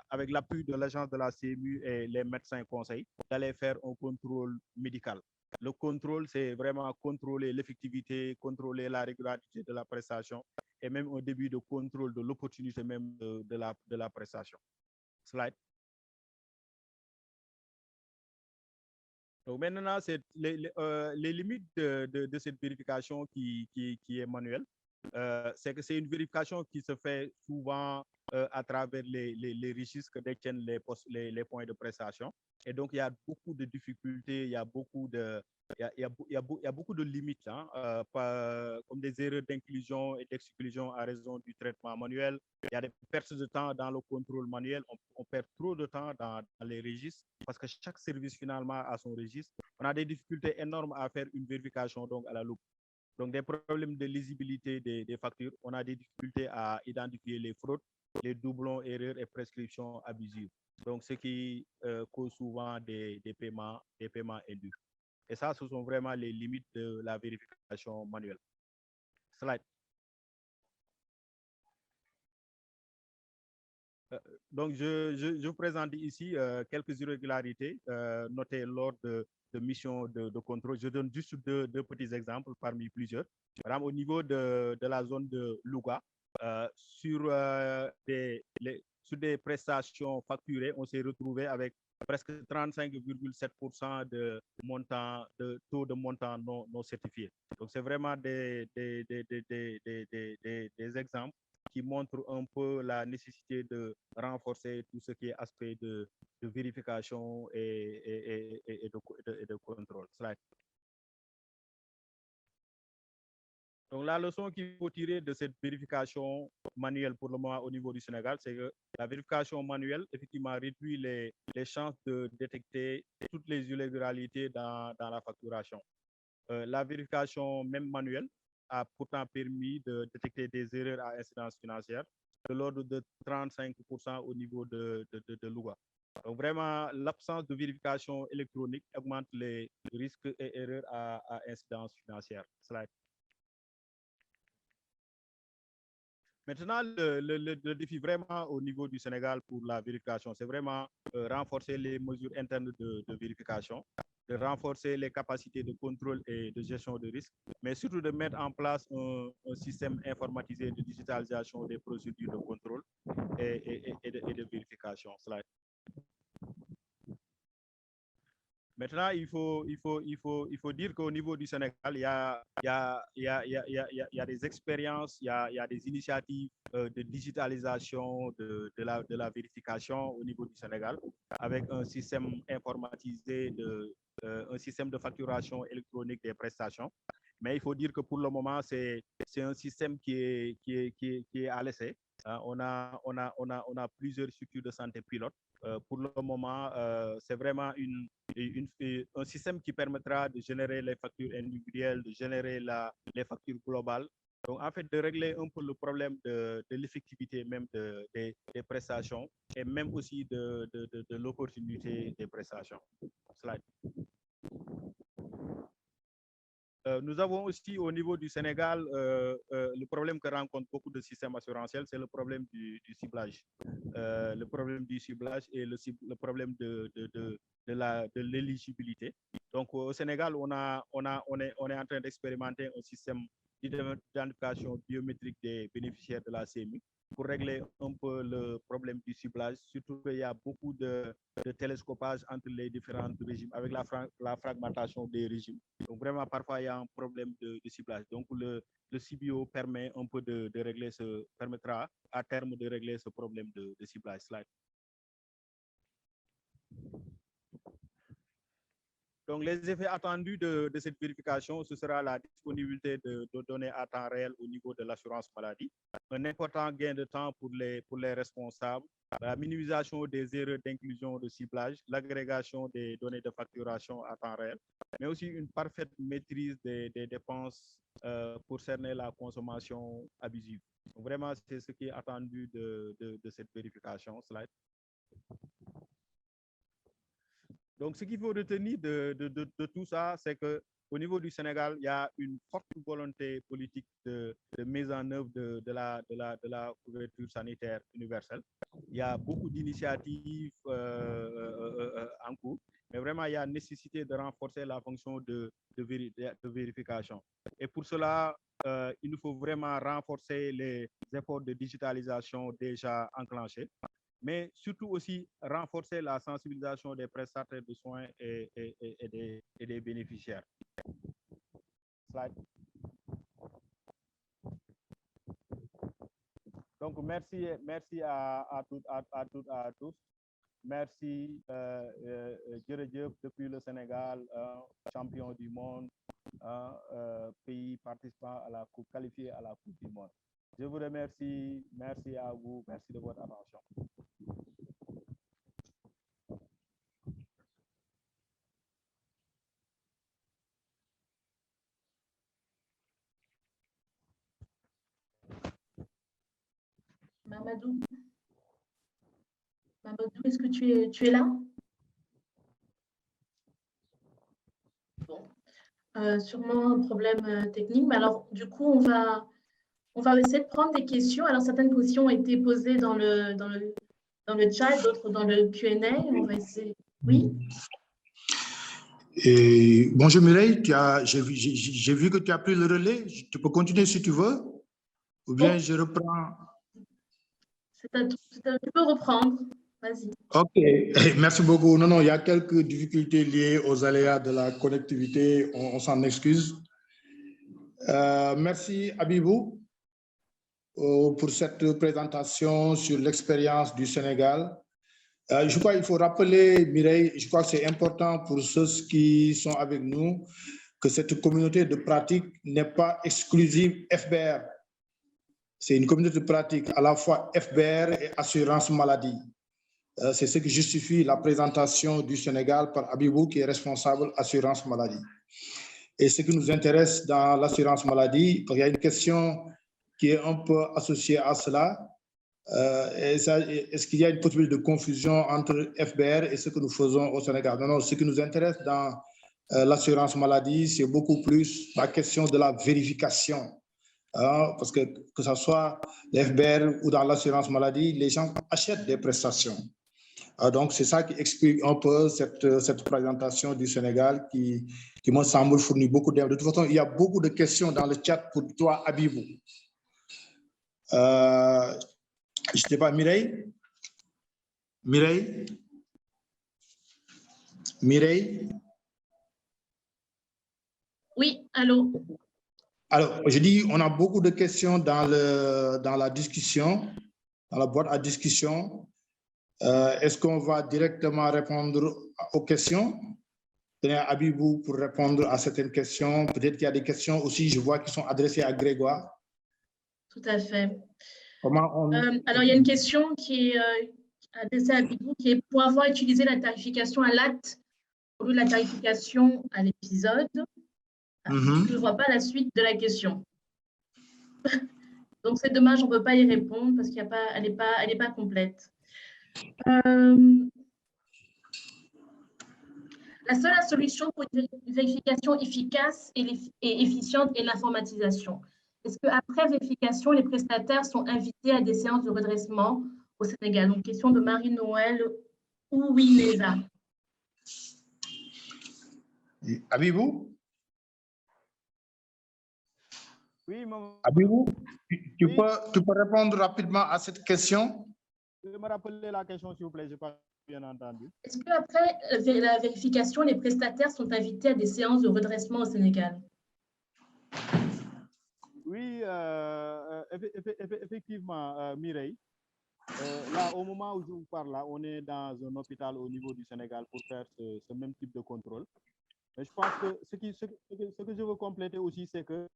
avec l'appui de l'agence de la CMU et les médecins conseils d'aller faire un contrôle médical. Le contrôle, c'est vraiment contrôler l'effectivité, contrôler la régularité de la prestation et même un début de contrôle de l'opportunité même de la prestation. Slide. Donc maintenant, c'est les limites de cette vérification qui est manuelle. C'est que c'est une vérification qui se fait souvent à travers les registres que détiennent les points de prestation. Et donc, il y a beaucoup de difficultés, il y a beaucoup de, il y a beaucoup de limites, hein, comme des erreurs d'inclusion et d'exclusion à raison du traitement manuel. Il y a des pertes de temps dans le contrôle manuel. On perd trop de temps dans les registres parce que chaque service finalement a son registre. On a des difficultés énormes à faire une vérification donc à la loupe. Donc, des problèmes de lisibilité des factures. On a des difficultés à identifier les fraudes, les doublons, erreurs et prescriptions abusives. Donc, ce qui cause souvent des paiements indus. Et ça, ce sont vraiment les limites de la vérification manuelle. Slide. Donc, je vous présente ici quelques irrégularités notées lors de missions de contrôle. Je donne juste deux petits exemples parmi plusieurs. Par exemple, au niveau de la zone de Louga, sur des prestations facturées, on s'est retrouvé avec presque 35,7% de taux de montant non certifié. Donc, c'est vraiment des exemples qui montrent un peu la nécessité de renforcer tout ce qui est aspect de vérification et de contrôle. Slide. Donc, la leçon qu'il faut tirer de cette vérification manuelle pour le moment au niveau du Sénégal, c'est que la vérification manuelle, effectivement, réduit les chances de détecter toutes les irrégularités dans la facturation. La vérification même manuelle a pourtant permis de détecter des erreurs à incidence financière de l'ordre de 35% au niveau de Louga. Donc vraiment, l'absence de vérification électronique augmente les risques et erreurs à incidence financière. Slide. Maintenant, le défi vraiment au niveau du Sénégal pour la vérification, c'est vraiment renforcer les mesures internes de vérification, de renforcer les capacités de contrôle et de gestion de risque, mais surtout de mettre en place un système informatisé de digitalisation des procédures de contrôle et de vérification. Slide. Maintenant, il faut dire qu'au niveau du Sénégal, il y a des expériences, il y a des initiatives de digitalisation de la vérification au niveau du Sénégal, avec un système informatisé, un système de facturation électronique des prestations. Mais il faut dire que pour le moment, c'est un système qui est à l'essai. On a plusieurs structures de santé pilotes. Pour le moment, c'est vraiment un système qui permettra de générer les factures individuelles, de générer les factures globales. Donc, en fait, de régler un peu le problème de l'effectivité même des prestations et même aussi de l'opportunité des prestations. Slide. Nous avons aussi au niveau du Sénégal le problème que rencontrent beaucoup de systèmes assurantiels, c'est le problème du ciblage. Le problème du ciblage et le problème de l'éligibilité. Donc au Sénégal, on est en train d'expérimenter un système d'identification biométrique des bénéficiaires de la CMU pour régler un peu le problème du ciblage, surtout qu'il y a beaucoup de télescopage entre les différents régimes avec la fragmentation des régimes. Donc vraiment, parfois, il y a un problème de ciblage. Donc le CBO permet un peu de régler permettra à terme de régler ce problème de ciblage. Slide. Donc, les effets attendus de cette vérification, ce sera la disponibilité de données à temps réel au niveau de l'assurance maladie, un important gain de temps pour les responsables, la minimisation des erreurs d'inclusion de ciblage, l'agrégation des données de facturation à temps réel, mais aussi une parfaite maîtrise des dépenses pour cerner la consommation abusive. Donc, vraiment, c'est ce qui est attendu de cette vérification. Slide. Donc, ce qu'il faut retenir de tout ça, c'est que au niveau du Sénégal, il y a une forte volonté politique de mise en œuvre de la couverture sanitaire universelle. Il y a beaucoup d'initiatives en cours, mais vraiment, il y a nécessité de renforcer la fonction de vérification. Et pour cela, il nous faut vraiment renforcer les efforts de digitalisation déjà enclenchés, mais surtout aussi renforcer la sensibilisation des prestataires de soins et des bénéficiaires. Slide. Donc, merci à tous. Merci, Djeredjef depuis le Sénégal, champion du monde, pays participant à la Coupe, qualifié à la Coupe du monde. Je vous remercie. Merci à vous. Merci de votre attention. Mamadou, est-ce que tu es là? Bon, sûrement un problème technique, mais alors du coup, on va essayer de prendre des questions. Alors, certaines questions ont été posées dans le chat, d'autres dans le Q&A. On va essayer. Oui? Et, bonjour Mireille, j'ai vu que tu as pris le relais. Tu peux continuer si tu veux, ou bien je reprends. Tu peux reprendre, vas-y. Ok, merci beaucoup. Non, il y a quelques difficultés liées aux aléas de la connectivité, on s'en excuse. Merci Abibou pour cette présentation sur l'expérience du Sénégal. Je crois qu'il faut rappeler, Mireille, je crois que c'est important pour ceux qui sont avec nous, que cette communauté de pratique n'est pas exclusive FBR. C'est une communauté de pratique à la fois FBR et assurance maladie. C'est ce qui justifie la présentation du Sénégal par Abibou, qui est responsable assurance maladie. Et ce qui nous intéresse dans l'assurance maladie, il y a une question qui est un peu associée à cela. Est-ce qu'il y a une possibilité de confusion entre FBR et ce que nous faisons au Sénégal? Non, ce qui nous intéresse dans l'assurance maladie, c'est beaucoup plus la question de la vérification. Parce que ce soit l'FBR ou dans l'assurance maladie, les gens achètent des prestations. Donc, c'est ça qui explique un peu cette présentation du Sénégal qui me semble fournir beaucoup d'infos. De toute façon, il y a beaucoup de questions dans le chat pour toi, Abibou. Je ne sais pas, Mireille? Mireille? Oui, allô? Alors, je dis, on a beaucoup de questions dans la discussion, dans la boîte à discussion. Est-ce qu'on va directement répondre aux questions? Tenez Abibou pour répondre à certaines questions. Peut-être qu'il y a des questions aussi, je vois, qui sont adressées à Grégoire. Tout à fait. Alors, il y a une question qui est adressée à Abibou, qui est pour avoir utilisé la tarification à l'acte au lieu de la tarification à l'épisode. Je ne vois pas la suite de la question. Donc, c'est dommage, on ne peut pas y répondre parce qu'elle n'est pas complète. La seule solution pour une vérification efficace et efficiente est l'informatisation. Est-ce qu'après vérification, les prestataires sont invités à des séances de redressement au Sénégal? Donc, question de Marie-Noël Ouineza. Abibou? Oui, maman. Abibou, tu peux répondre rapidement à cette question? Je vais me rappeler la question, s'il vous plaît, je n'ai pas bien entendu. Est-ce qu'après la vérification, les prestataires sont invités à des séances de redressement au Sénégal? Oui, effectivement, Mireille. Là, au moment où je vous parle, là, on est dans un hôpital au niveau du Sénégal pour faire ce même type de contrôle. Mais je pense que ce que je veux compléter aussi, c'est que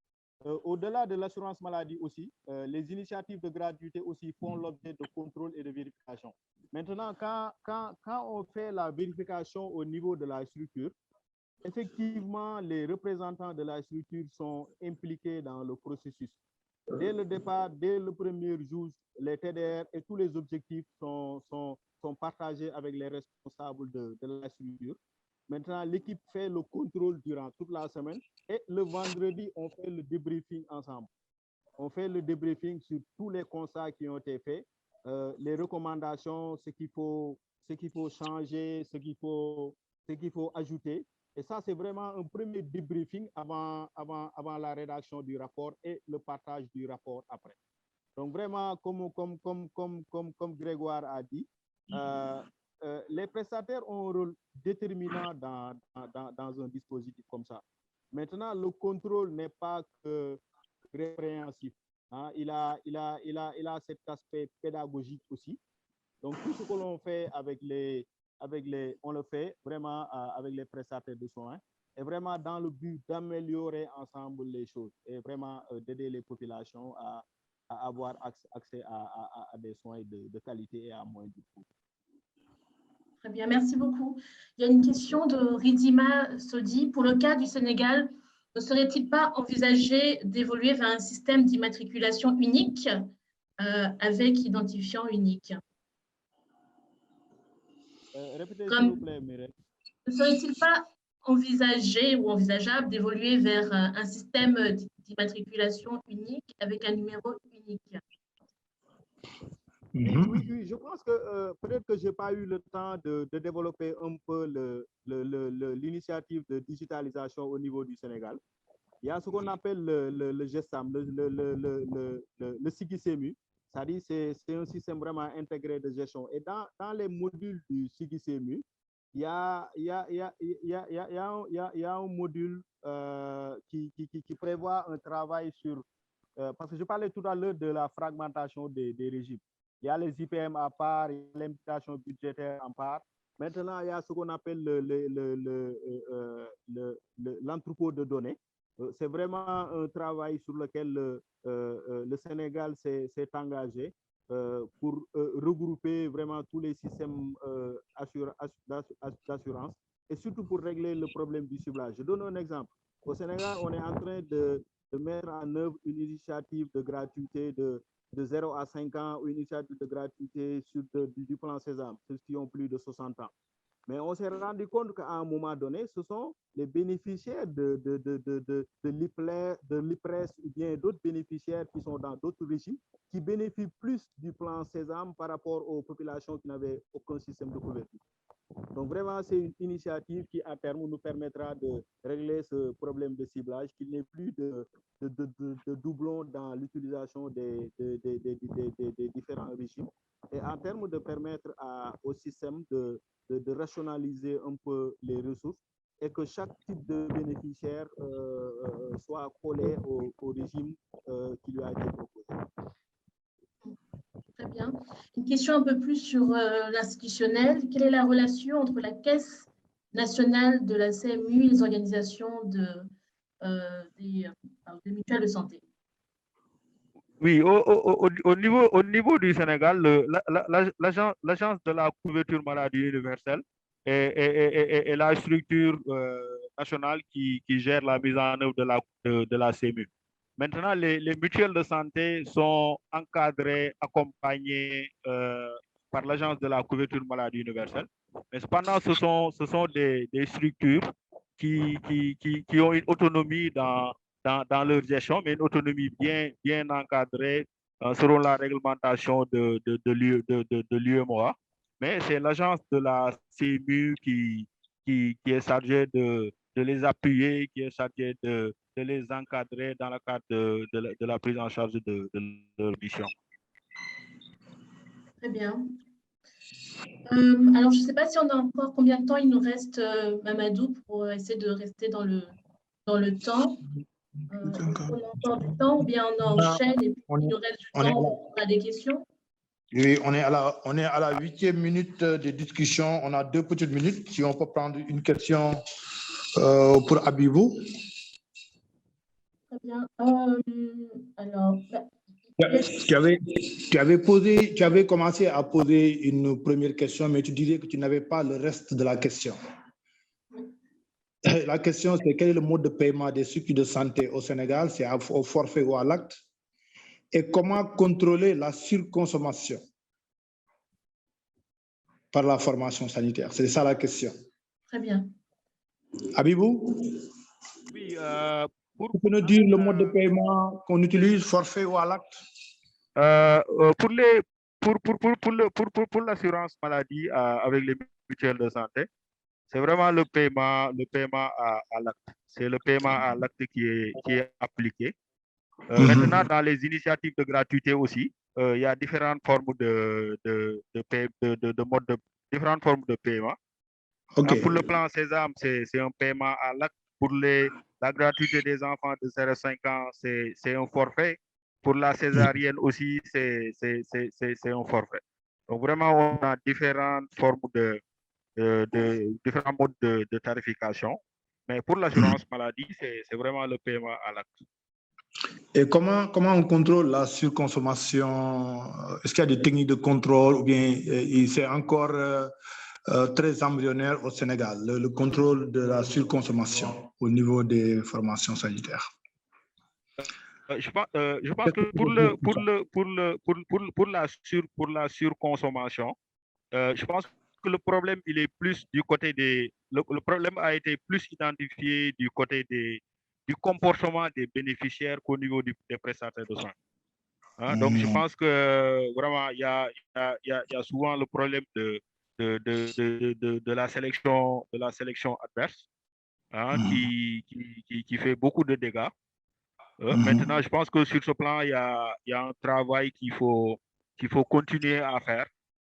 au-delà de l'assurance maladie aussi, les initiatives de gratuité aussi font l'objet de contrôle et de vérification. Maintenant, quand on fait la vérification au niveau de la structure, effectivement, les représentants de la structure sont impliqués dans le processus. Dès le départ, dès le premier jour, les TDR et tous les objectifs sont partagés avec les responsables de la structure. Maintenant, l'équipe fait le contrôle durant toute la semaine et le vendredi, on fait le débriefing ensemble. On fait le débriefing sur tous les constats qui ont été faits, les recommandations, ce qu'il faut changer, ce qu'il faut ajouter. Et ça, c'est vraiment un premier débriefing avant la rédaction du rapport et le partage du rapport après. Donc vraiment, comme Grégoire a dit, les prestataires ont un rôle déterminant dans un dispositif comme ça. Maintenant, le contrôle n'est pas que répréhensif. Hein? Il a cet aspect pédagogique aussi. Donc, tout ce que l'on fait on le fait vraiment avec les prestataires de soins et vraiment dans le but d'améliorer ensemble les choses et vraiment d'aider les populations à avoir accès à des soins de qualité et à moins de coûts. Très bien, merci beaucoup. Il y a une question de Ridima Sodi. Pour le cas du Sénégal, ne serait-il pas envisagé d'évoluer vers un système d'immatriculation unique avec identifiant unique? Répétez s'il vous plaît, Mireille. Ne serait-il pas envisagé ou envisageable d'évoluer vers un système d'immatriculation unique avec un numéro unique? Oui, je pense que peut-être que je n'ai pas eu le temps de développer un peu l'initiative de digitalisation au niveau du Sénégal. Il y a ce qu'on appelle le GESAM, le SIGISEMU, c'est-à-dire c'est un système vraiment intégré de gestion. Et dans les modules du SIGISEMU, il y a un module qui prévoit un travail sur, parce que je parlais tout à l'heure de la fragmentation des régimes. Il y a les IPM à part, il y a l'imputation budgétaire en part. Maintenant, il y a ce qu'on appelle l'entrepôt de données. C'est vraiment un travail sur lequel le Sénégal s'est engagé pour regrouper vraiment tous les systèmes d'assurance et surtout pour régler le problème du ciblage. Je donne un exemple. Au Sénégal, on est en train de mettre en œuvre une initiative de gratuité de 0 à 5 ans, une initiative de gratuité du plan Sésame, ceux qui ont plus de 60 ans. Mais on s'est rendu compte qu'à un moment donné, ce sont les bénéficiaires de l'IPRES ou bien d'autres bénéficiaires qui sont dans d'autres régimes qui bénéficient plus du plan Sésame par rapport aux populations qui n'avaient aucun système de couverture. Donc vraiment, c'est une initiative qui à terme nous permettra de régler ce problème de ciblage, qu'il n'y ait plus de doublons dans l'utilisation des différents régimes et en termes de permettre au système de rationaliser un peu les ressources et que chaque type de bénéficiaire soit collé au régime qui lui a été proposé. Très bien. Une question un peu plus sur l'institutionnel. Quelle est la relation entre la Caisse nationale de la CMU et les organisations des mutuelles de santé? Oui, au niveau du Sénégal, l'agence de la couverture maladie universelle est la structure nationale qui gère la mise en œuvre de la CMU. Maintenant, les mutuelles de santé sont encadrées, accompagnées par l'agence de la couverture maladie universelle. Mais cependant, ce sont des structures qui ont une autonomie dans leur gestion, mais une autonomie bien encadrée selon la réglementation de l'UEMOA. Mais c'est l'agence de la CMU qui est chargée de les appuyer, qui est chargée de les encadrer dans le cadre de la prise en charge de leur mission. Très bien. Alors, je ne sais pas si on a encore combien de temps il nous reste, Mamadou, pour essayer de rester dans le temps. On a encore du temps ou bien on enchaîne et puis il nous reste du temps pour des questions? Oui, on est à la 8e minute de discussion. On a 2 petites minutes. Si on peut prendre une question pour Abibou. Très bien. Alors, tu avais commencé à poser une première question, mais tu disais que tu n'avais pas le reste de la question. La question, c'est quel est le mode de paiement des structures de santé au Sénégal? C'est au forfait ou à l'acte? Et comment contrôler la surconsommation par la formation sanitaire? C'est ça la question. Très bien. Habibou, Oui, tu peux nous dire le mode de paiement qu'on utilise, forfait ou à l'acte? Pour l'assurance maladie avec les mutuelles de santé, c'est vraiment le paiement à l'acte. C'est le paiement à l'acte qui est appliqué. Maintenant, dans les initiatives de gratuité aussi, il y a différentes formes différentes formes de paiement. Ok. Pour le plan Sésame, c'est un paiement à l'acte. Pour la gratuité des enfants de 0 à 5 ans, c'est un forfait. Pour la césarienne aussi, c'est un forfait. Donc vraiment, on a différentes formes différents modes de tarification. Mais pour l'assurance maladie, c'est vraiment le paiement à l'acte. Et comment on contrôle la surconsommation? Est-ce qu'il y a des techniques de contrôle ou bien c'est encore très embryonnaire au Sénégal, le contrôle de la surconsommation au niveau des formations sanitaires? Je pense que pour la surconsommation, je pense que le problème, il est plus du côté le problème a été plus identifié du côté du comportement des bénéficiaires qu'au niveau des prestataires de soins. Donc, je pense que vraiment, il y a souvent le problème de la sélection adverse qui fait beaucoup de dégâts. Maintenant, je pense que sur ce plan, il y a un travail qu'il faut continuer à faire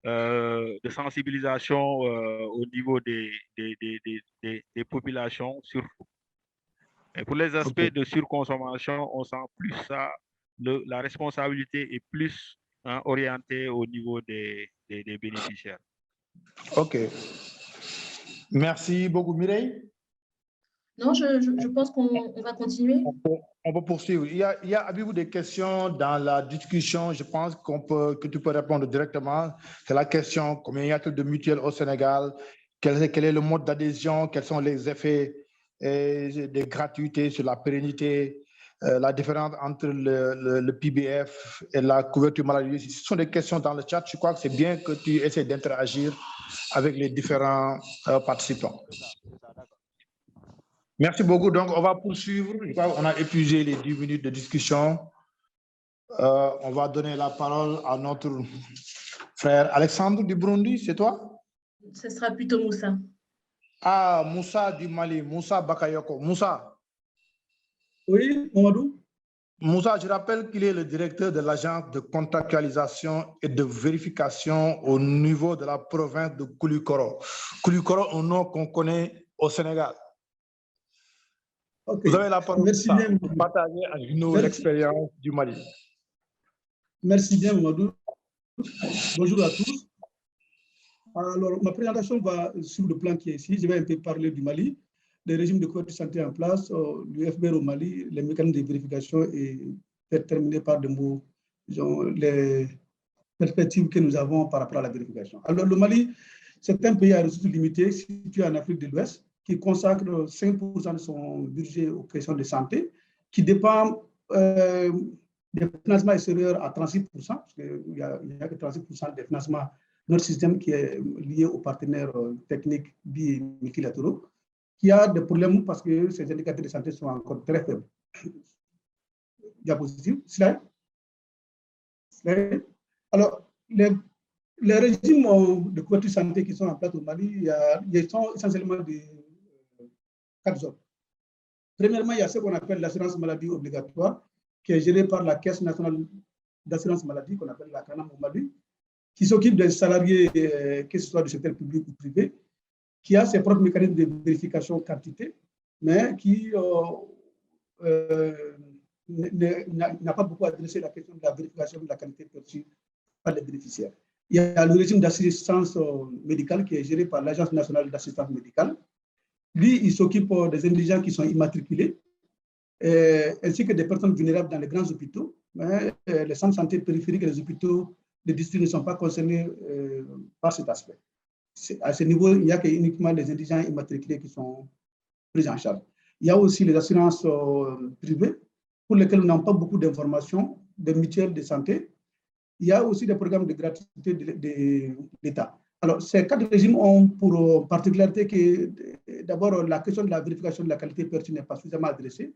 de sensibilisation au niveau des populations surtout. Et pour les aspects de surconsommation, on sent plus ça, la responsabilité est plus orientée au niveau des bénéficiaires. Ok. Merci beaucoup, Mireille. Non, je pense qu'on va continuer. On peut poursuivre. Avez-vous des questions dans la discussion? Je pense que tu peux répondre directement. C'est la question, combien y a-t-il de mutuelles au Sénégal? Quel est le mode d'adhésion? Quels sont les effets des gratuités sur la pérennité? La différence entre le PBF et la couverture maladie? Ce sont des questions dans le chat. Je crois que c'est bien que tu essaies d'interagir avec les différents participants. Merci beaucoup. Donc, on va poursuivre. Je crois qu'on a épuisé les 10 minutes de discussion. On va donner la parole à notre frère Alexandre du Burundi. C'est toi? Ce sera plutôt Moussa. Ah, Moussa du Mali. Moussa Bakayoko. Moussa. Oui, Mamadou. Moussa, je rappelle qu'il est le directeur de l'agence de contractualisation et de vérification au niveau de la province de Koulikoro. Koulikoro, un nom qu'on connaît au Sénégal. Okay. Vous avez la parole pour partager avec nous l'expérience du Mali. Merci bien, Mamadou. Bonjour à tous. Alors, ma présentation va sur le plan qui est ici. Je vais un peu parler du Mali, des régimes de couverture santé en place, du FBR au Mali, les mécanismes de vérification et terminer par des mots, disons, les perspectives que nous avons par rapport à la vérification. Alors, le Mali, c'est un pays à ressources limitées situé en Afrique de l'Ouest, qui consacre 5% de son budget aux questions de santé, qui dépend des financements extérieurs à 36%, parce qu'il n'y a que 36% des financements de notre système qui est lié aux partenaires techniques multilatéraux, qui a des problèmes parce que ces indicateurs de santé sont encore très faibles. Diapositive, slide. Alors, les régimes de couverture santé qui sont en place au Mali, ils sont essentiellement de 4 zones. Premièrement, il y a ce qu'on appelle l'assurance maladie obligatoire, qui est gérée par la Caisse nationale d'assurance maladie, qu'on appelle la CANAM au Mali, qui s'occupe des salariés, que ce soit du secteur public ou privé, qui a ses propres mécanismes de vérification quantité, mais qui n'a pas beaucoup adressé la question de la vérification de la qualité perçue par les bénéficiaires. Il y a le régime d'assistance médicale qui est géré par l'Agence nationale d'assistance médicale. Lui, il s'occupe des indigents qui sont immatriculés, ainsi que des personnes vulnérables dans les grands hôpitaux. Mais les centres de santé périphériques et les hôpitaux de district ne sont pas concernés par cet aspect. À ce niveau, il n'y a uniquement les indigents immatriculés qui sont pris en charge. Il y a aussi les assurances privées pour lesquelles on n'a pas beaucoup d'informations, des mutuelles de santé. Il y a aussi des programmes de gratuité de l'État. Alors, ces 4 régimes ont pour particularité que d'abord, la question de la vérification de la qualité perçue n'est pas suffisamment adressée.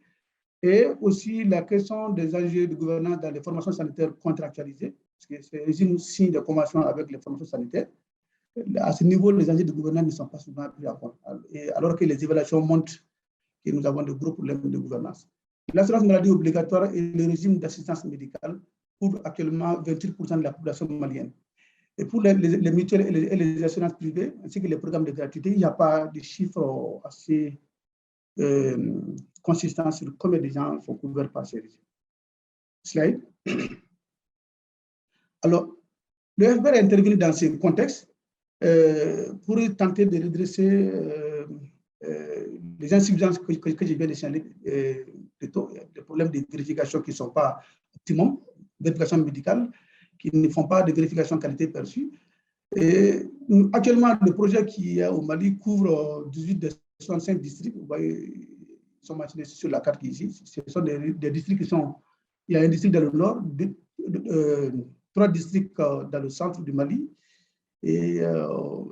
Et aussi la question des enjeux de gouvernance dans les formations sanitaires contractualisées, parce que c'est une signe de convention avec les formations sanitaires. À ce niveau, les enjeux de gouvernance ne sont pas souvent pris en compte, alors que les évaluations montrent que nous avons de gros problèmes de gouvernance. L'assurance maladie obligatoire et le régime d'assistance médicale couvrent actuellement 28% de la population malienne. Et pour les mutuelles et les assurances privées, ainsi que les programmes de gratuité, il n'y a pas de chiffres assez consistants sur combien de gens sont couverts par ces régimes. Slide. Alors, le FBR est intervenu dans ce contexte pour tenter de redresser les insuffisances que je viens de signaler, des problèmes de vérification qui ne sont pas optimums, vérification médicale, qui ne font pas de vérification qualité perçue. Et actuellement, le projet qui est au Mali couvre 18 des 65 districts. Vous voyez, ils sont mentionnés sur la carte ici. Ce sont des districts qui sont... Il y a un district dans le nord, 3 districts dans le centre du Mali, et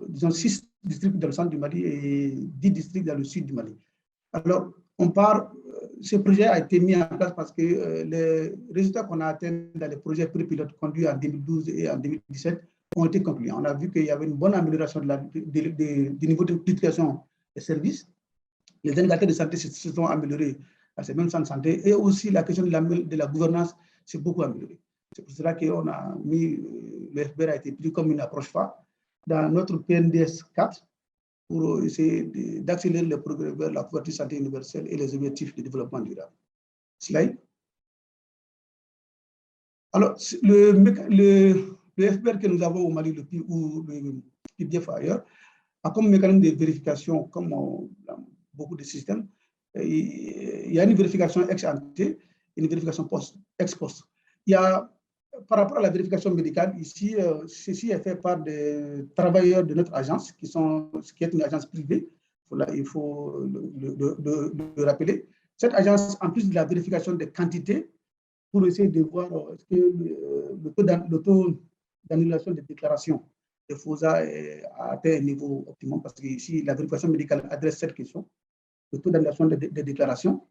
disons 6 districts dans le centre du Mali et 10 districts dans le sud du Mali. Alors, ce projet a été mis en place parce que les résultats qu'on a atteints dans les projets pré-pilotes conduits en 2012 et en 2017 ont été concluants. On a vu qu'il y avait une bonne amélioration du niveau de l'utilisation des services. Les indicateurs de santé se sont améliorés à ces mêmes centres de santé, et aussi la question de la gouvernance s'est beaucoup améliorée. C'est pour cela qu'on a mis, le FBR a été pris comme une approche phare dans notre PNDS 4 pour essayer d'accélérer le progrès vers la couverture santé universelle et les objectifs de développement durable. Slide. Alors, le FBR que nous avons au Mali, ou le PDF ailleurs, a comme mécanisme de vérification, comme dans beaucoup de systèmes, il y a une vérification ex ante et une vérification ex post. Il y a, par rapport à la vérification médicale, ici, ceci est fait par des travailleurs de notre agence, qui est une agence privée, il faut le rappeler. Cette agence, en plus de la vérification des quantités, pour essayer de voir est-ce que le taux d'annulation des déclarations de FOSA a atteint un niveau optimum, parce que ici, la vérification médicale adresse cette question, le taux d'annulation des déclarations.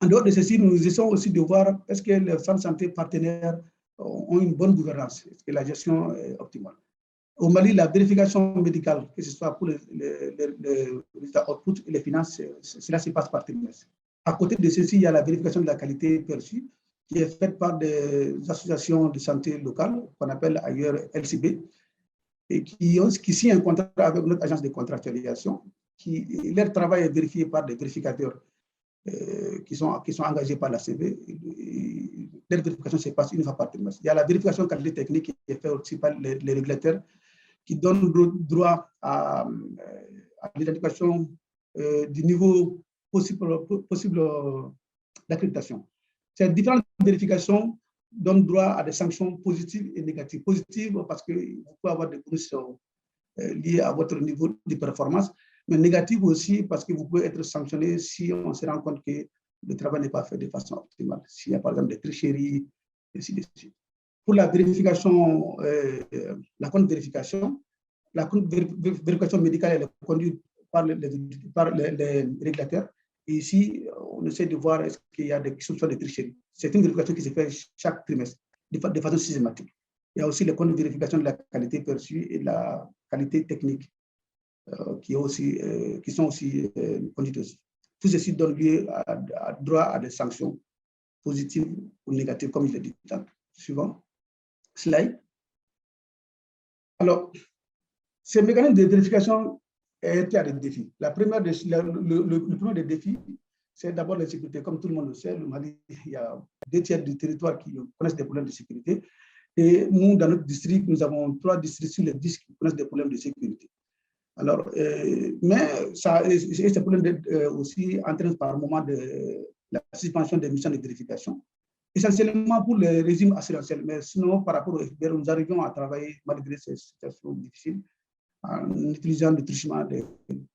En dehors de ceci, nous essayons aussi de voir est-ce que les centres de santé partenaires ont une bonne gouvernance, est-ce que la gestion est optimale. Au Mali, la vérification médicale, que ce soit pour les résultats output et les finances, cela se passe par trimestre. À côté de ceci, il y a la vérification de la qualité perçue, qui est faite par des associations de santé locales, qu'on appelle ailleurs LCB, et qui signent un contrat avec notre agence de contractualisation. Leur travail est vérifié par des vérificateurs qui sont engagés par la CV. Leur vérification se passe une fois par trimestre. Il y a la vérification qualité technique qui est faite aussi par les régulateurs, qui donne droit à l'identification du niveau possible d'accréditation. Ces différentes vérifications donnent droit à des sanctions positives et négatives. Positives parce que vous pouvez avoir des bonus liés à votre niveau de performance, mais négatives aussi parce que vous pouvez être sanctionné si on se rend compte que le travail n'est pas fait de façon optimale. S'il y a par exemple des tricheries, et ainsi de suite. Pour la vérification, la contre-vérification médicale elle est conduite par les régulateurs. Et ici, on essaie de voir est-ce qu'il y a des soupçons de tricherie. C'est une vérification qui se fait chaque trimestre, de façon systématique. Il y a aussi les contre-vérifications de la qualité perçue et de la qualité technique qui sont aussi conduites aussi. Tout ceci donne lieu à droit à des sanctions positives ou négatives, comme je l'ai dit. Suivant. Slide. Alors, ces mécanismes de vérification étaient à des défis. Le premier des défis, c'est d'abord la sécurité. Comme tout le monde le sait, le Mali, il y a 2/3 du territoire qui connaissent des problèmes de sécurité. Et nous, dans notre district, nous avons 3 districts sur les 10 qui connaissent des problèmes de sécurité. Alors, mais ces problèmes aussi entraînent par moment la suspension des missions de vérification, essentiellement pour les régimes assurantiels. Mais sinon, par rapport au FBR, nous arrivons à travailler malgré ces situations difficiles en utilisant le truchement des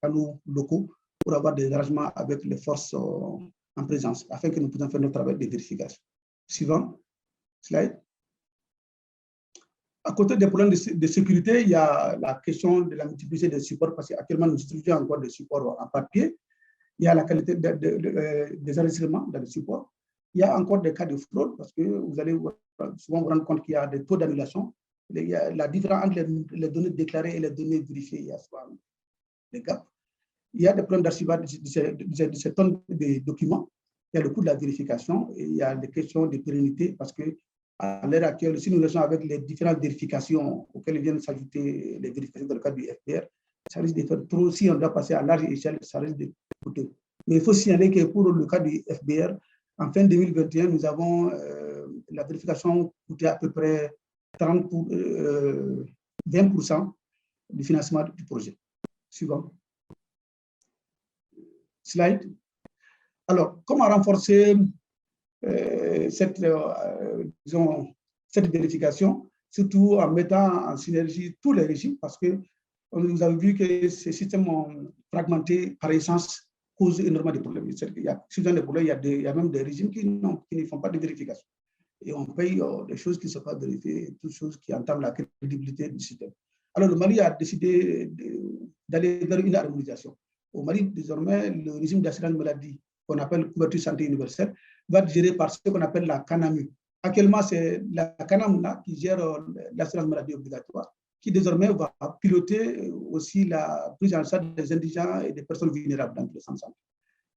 canaux locaux pour avoir des arrangements avec les forces en présence, afin que nous puissions faire notre travail de vérification. Suivant. Slide. À côté des problèmes de sécurité, il y a la question de la multiplicité des supports, parce qu'actuellement, nous utilisons encore des supports en papier. Il y a la qualité des enregistrements dans les supports. Il y a encore des cas de fraude, parce que vous allez souvent vous rendre compte qu'il y a des taux d'annulation. Il y a la différence entre les données déclarées et les données vérifiées. Il y a souvent des gaps. Il y a des problèmes d'archivage de ces tonnes de documents. Il y a le coût de la vérification et il y a des questions de pérennité, parce que à l'heure actuelle, si nous restons avec les différentes vérifications auxquelles viennent s'ajouter les vérifications dans le cadre du FBR, ça risque de faire trop. Si on doit passer à large échelle, ça risque de coûter. Mais il faut signaler que pour le cas du FBR, en fin 2021, nous avons la vérification coûté à peu près 20% du financement du projet. Suivant. Slide. Alors, comment renforcer cette vérification, surtout en mettant en synergie tous les régimes, parce que vous avez vu que ces systèmes fragmentés par essence causent énormément de problèmes. Il y a souvent des problèmes, il y a même des régimes qui ne font pas de vérification. Et on paye des choses qui ne sont pas vérifiées, toutes choses qui entament la crédibilité du système. Alors, le Mali a décidé d'aller vers une harmonisation. Au Mali, désormais, le régime d'assurance maladie, qu'on appelle couverture santé universelle, va être géré par ce qu'on appelle la CANAMU. Actuellement, c'est la CANAM qui gère l'assurance maladie obligatoire, qui désormais va piloter aussi la prise en charge des indigents et des personnes vulnérables dans le centre.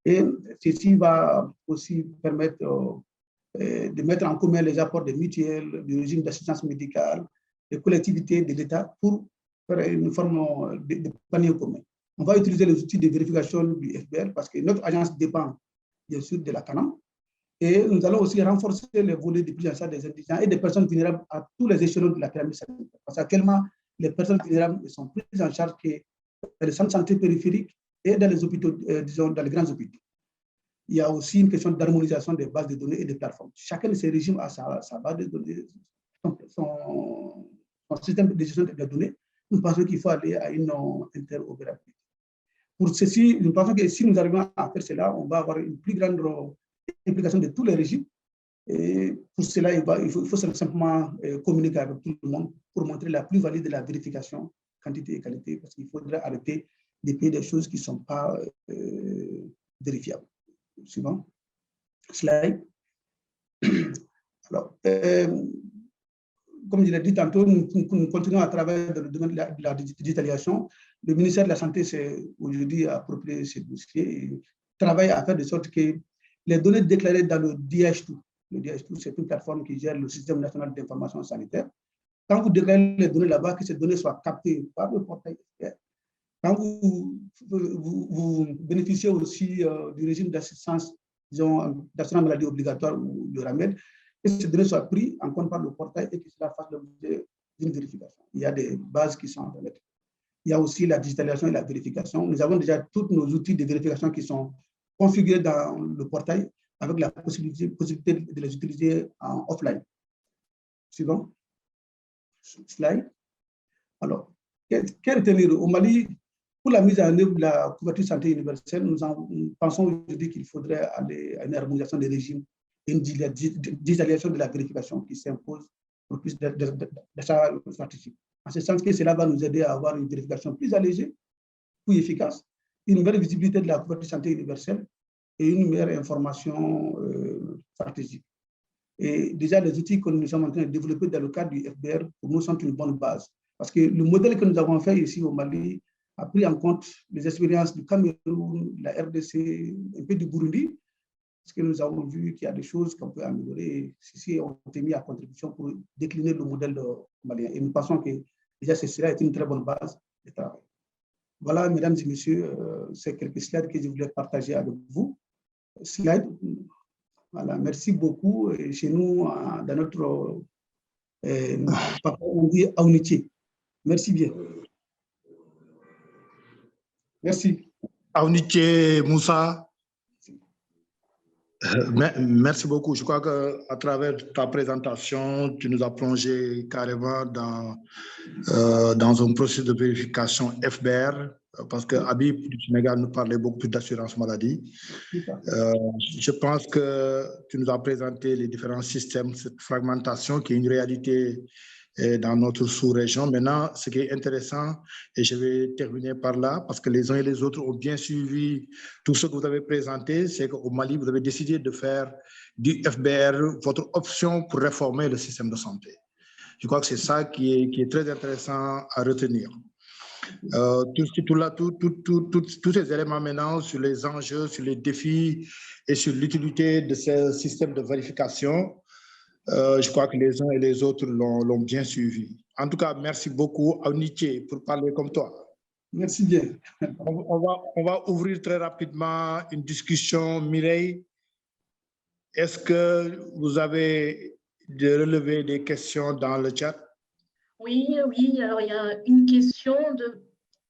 Et ceci va aussi permettre de mettre en commun les apports des mutuelles, du régime d'assistance médicale, des collectivités, de l'État pour faire une forme de panier commun. On va utiliser les outils de vérification du FBR parce que notre agence dépend bien sûr de la CANAM. Et nous allons aussi renforcer les volets de prise en charge des indigents et des personnes vulnérables à tous les échelons de la pyramide sanitaire. Parce qu'actuellement, les personnes vulnérables sont prises en charge dans les centres de santé périphériques et dans les hôpitaux, disons, dans les grands hôpitaux. Il y a aussi une question d'harmonisation des bases de données et des plateformes. Chacun de ces régimes a sa base de données, son système de gestion des données. Nous pensons qu'il faut aller à une interopérabilité. Pour ceci, nous pensons que si nous arrivons à faire cela, on va avoir une plus grande implication de tous les régimes. Et pour cela, il faut simplement communiquer avec tout le monde pour montrer la plus-value de la vérification, quantité et qualité, parce qu'il faudrait arrêter de payer des choses qui ne sont pas vérifiables. Suivant. Slide. Alors, comme je l'ai dit tantôt, nous continuons à travailler dans le domaine de la digitalisation. Le ministère de la Santé s'est aujourd'hui approprié ce dossier et travaille à faire de sorte que les données déclarées dans le DH2, c'est une plateforme qui gère le système national d'information sanitaire. Quand vous déclarez les données là-bas, que ces données soient captées par le portail FBR. Quand vous bénéficiez aussi du régime d'assistance, disons, d'assurance maladie obligatoire ou le RAMED, que ces données soient prises en compte par le portail et que cela fasse l'objet d'une vérification. Il y a des bases qui sont en Internet. Il y a aussi la digitalisation et la vérification. Nous avons déjà tous nos outils de vérification qui sont configurés dans le portail avec la possibilité de les utiliser en offline. Suivant. Slide. Alors, quel retenir au Mali? Pour la mise en œuvre de la couverture santé universelle, nous pensons aujourd'hui qu'il faudrait aller à une harmonisation des régimes et une digitalisation de la vérification qui s'impose pour plus d'achat stratégique. En ce sens que cela va nous aider à avoir une vérification plus allégée, plus efficace, une meilleure visibilité de la couverture santé universelle et une meilleure information stratégique. Et déjà, les outils que nous sommes en train de développer dans le cadre du FBR, pour nous, sont une bonne base. Parce que le modèle que nous avons fait ici au Mali a pris en compte les expériences du Cameroun, de la RDC, un peu du Burundi, parce que nous avons vu qu'il y a des choses qu'on peut améliorer. Ceci ont été mis à contribution pour décliner le modèle malien. Et nous pensons que déjà, cela est une très bonne base de travail. Voilà, mesdames et messieurs, c'est quelques slides que je voulais partager avec vous. Slide. Voilà, merci beaucoup. Et chez nous, dans notre on dit Aouniché. Merci bien. Merci. Aouniché Moussa. Merci beaucoup. Je crois qu'à travers ta présentation, tu nous as plongé carrément dans un processus de vérification FBR, parce que Habib du Sénégal nous parlait beaucoup plus d'assurance maladie. Je pense que tu nous as présenté les différents systèmes, cette fragmentation qui est une réalité dans notre sous-région. Maintenant, ce qui est intéressant, et je vais terminer par là, parce que les uns et les autres ont bien suivi tout ce que vous avez présenté, c'est qu'au Mali, vous avez décidé de faire du FBR votre option pour réformer le système de santé. Je crois que c'est ça qui est très intéressant à retenir. Tous ces éléments maintenant sur les enjeux, sur les défis et sur l'utilité de ces systèmes de vérification, je crois que les uns et les autres l'ont bien suivi. En tout cas, merci beaucoup à Onitié pour parler comme toi. Merci bien. On va ouvrir très rapidement une discussion. Mireille, est-ce que vous avez relevé des questions dans le chat? Oui, alors il y a une question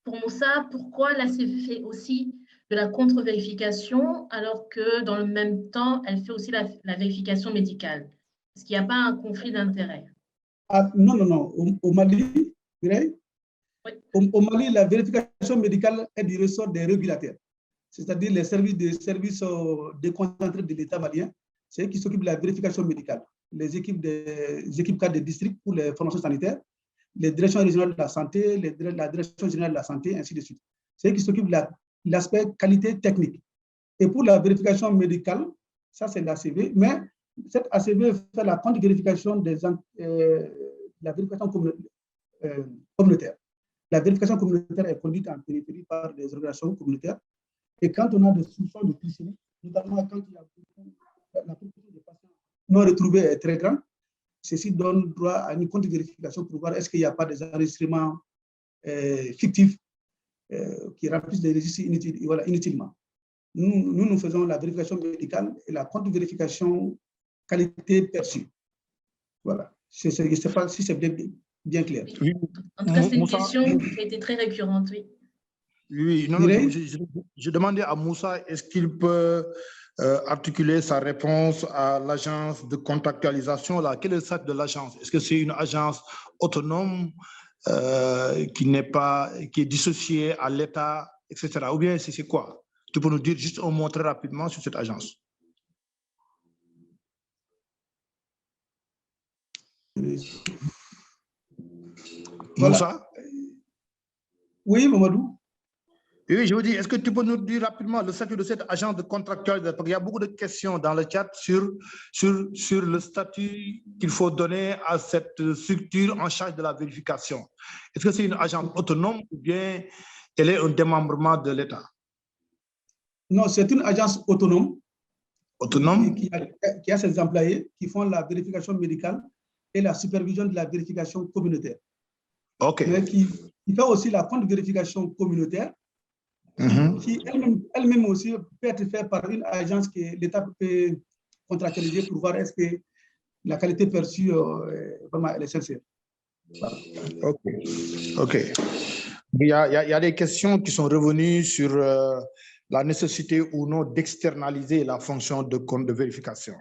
pour Moussa, pourquoi la CV fait aussi de la contre-vérification alors que dans le même temps, elle fait aussi la vérification médicale? Est-ce qu'il n'y a pas un conflit d'intérêt? Non. Au Mali, Oui. Au Mali, la vérification médicale est du ressort des régulateurs, c'est-à-dire les services déconcentrés de l'État malien, c'est eux qui s'occupent de la vérification médicale. Les équipes cadres des districts pour les formations sanitaires, les directions régionales de la santé, la direction générale de la santé, ainsi de suite. C'est eux qui s'occupent de l'aspect qualité technique. Et pour la vérification médicale, ça c'est l'ACV, mais cette ACV fait la contre-vérification de la vérification communautaire. La vérification communautaire est conduite en périphérie par des organisations communautaires. Et quand on a des soupçons de tricherie, notamment quand il y a la proportion des patients non retrouvés est très grande, ceci donne droit à une contre-vérification pour voir est-ce qu'il n'y a pas des enregistrements fictifs qui remplissent les registres inutilement. Nous faisons la vérification médicale et la contre-vérification qualité perçue. Voilà. Je ne sais pas si c'est bien clair. Oui. En tout cas, c'est une question qui a été très récurrente, oui. Oui, non, je demandais à Moussa, est-ce qu'il peut articuler sa réponse à l'agence de contractualisation là? Quel est le statut de l'agence? Est-ce que c'est une agence autonome qui est dissociée à l'État, etc. Ou bien c'est quoi? Tu peux nous dire juste un mot très rapidement sur cette agence? Voilà. Moussa? Oui, Mamadou. Oui, je vous dis, est-ce que tu peux nous dire rapidement le statut de cette agence de contractualisation? Parce qu'il y a beaucoup de questions dans le chat sur le statut qu'il faut donner à cette structure en charge de la vérification. Est-ce que c'est une agence autonome ou bien elle est un démembrement de l'État? Non, c'est une agence autonome. Autonome? Qui a ses employés qui font la vérification médicale et la supervision de la vérification communautaire. OK. Mais qui fait aussi la contre-vérification communautaire, qui elle-même aussi peut être faite par une agence que l'État peut contractualiser pour voir est-ce que la qualité perçue vraiment elle est sincère. Voilà. OK. Il y a des questions qui sont revenues sur la nécessité ou non d'externaliser la fonction de vérification.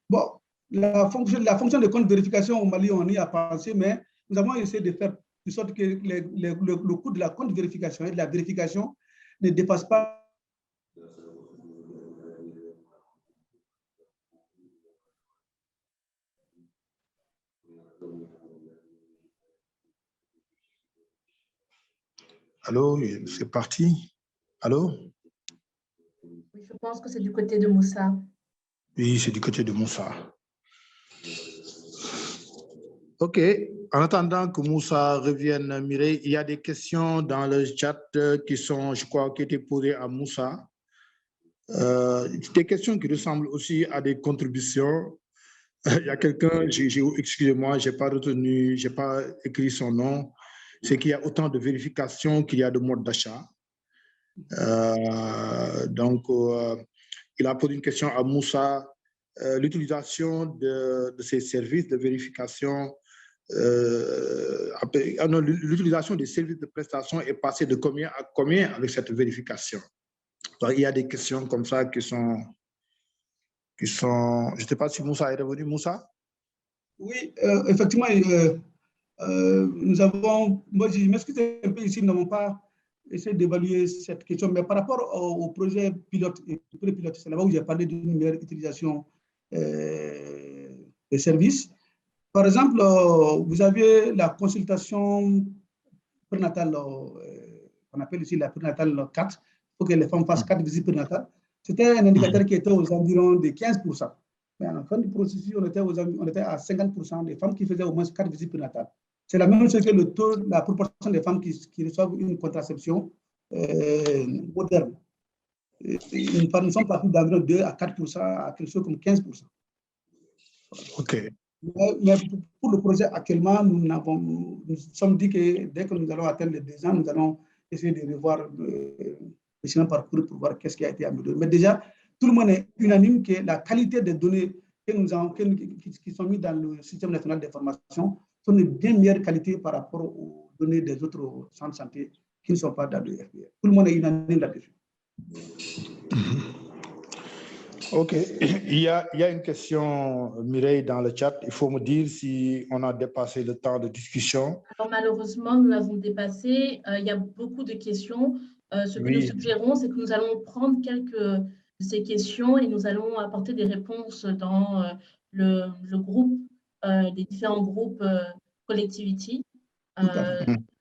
Bon, la fonction de compte vérification au Mali, on y a pensé, mais nous avons essayé de faire de sorte que le coût de la compte vérification et de la vérification ne dépasse pas. Allô, c'est parti. Allô? Oui, je pense que c'est du côté de Moussa. Oui, c'est du côté de Moussa. OK. En attendant que Moussa revienne, Mireille, il y a des questions dans le chat qui sont, je crois, qui étaient posées à Moussa. Des questions qui ressemblent aussi à des contributions. Il y a quelqu'un, excusez-moi, je n'ai pas retenu, je n'ai pas écrit son nom. C'est qu'il y a autant de vérifications qu'il y a de modes d'achat. Donc, il a posé une question à Moussa. L'utilisation de ces services de vérification, l'utilisation des services de prestation est passée de combien à combien avec cette vérification? Donc, il y a des questions comme ça qui sont je ne sais pas si Moussa est revenu. Moussa? Oui, effectivement, nous avons, moi je m'excuse un peu ici, nous n'avons pas essayé d'évaluer cette question, mais par rapport au projet pilote et pré-pilote, c'est là-bas où j'ai parlé d'une meilleure utilisation des services. Par exemple, vous avez la consultation prénatale, on appelle ici la prénatale 4, pour que les femmes fassent 4 visites prénatales. C'était un indicateur qui était aux environs de 15%. Mais à la fin du processus, on était à 50% des femmes qui faisaient au moins 4 visites prénatales. C'est la même chose que le taux, la proportion des femmes qui reçoivent une contraception moderne. Nous sommes partis d'environ 2 à 4%, à quelque chose comme 15%. OK. Mais pour le projet actuellement, nous sommes dit que dès que nous allons atteindre les 2 ans, nous allons essayer de revoir le chemin parcouru pour voir qu'est-ce qui a été amélioré. Mais déjà, tout le monde est unanime que la qualité des données qui sont mises dans le système national d'information sont de bien meilleure qualité par rapport aux données des autres centres de santé qui ne sont pas dans le FPR. Tout le monde est unanime là-dessus. OK. Il y a une question, Mireille, dans le chat. Il faut me dire si on a dépassé le temps de discussion. Alors, malheureusement, nous l'avons dépassé. Il y a beaucoup de questions. Ce que nous suggérons, c'est que nous allons prendre quelques de ces questions et nous allons apporter des réponses dans le groupe, les différents groupes Collectivity.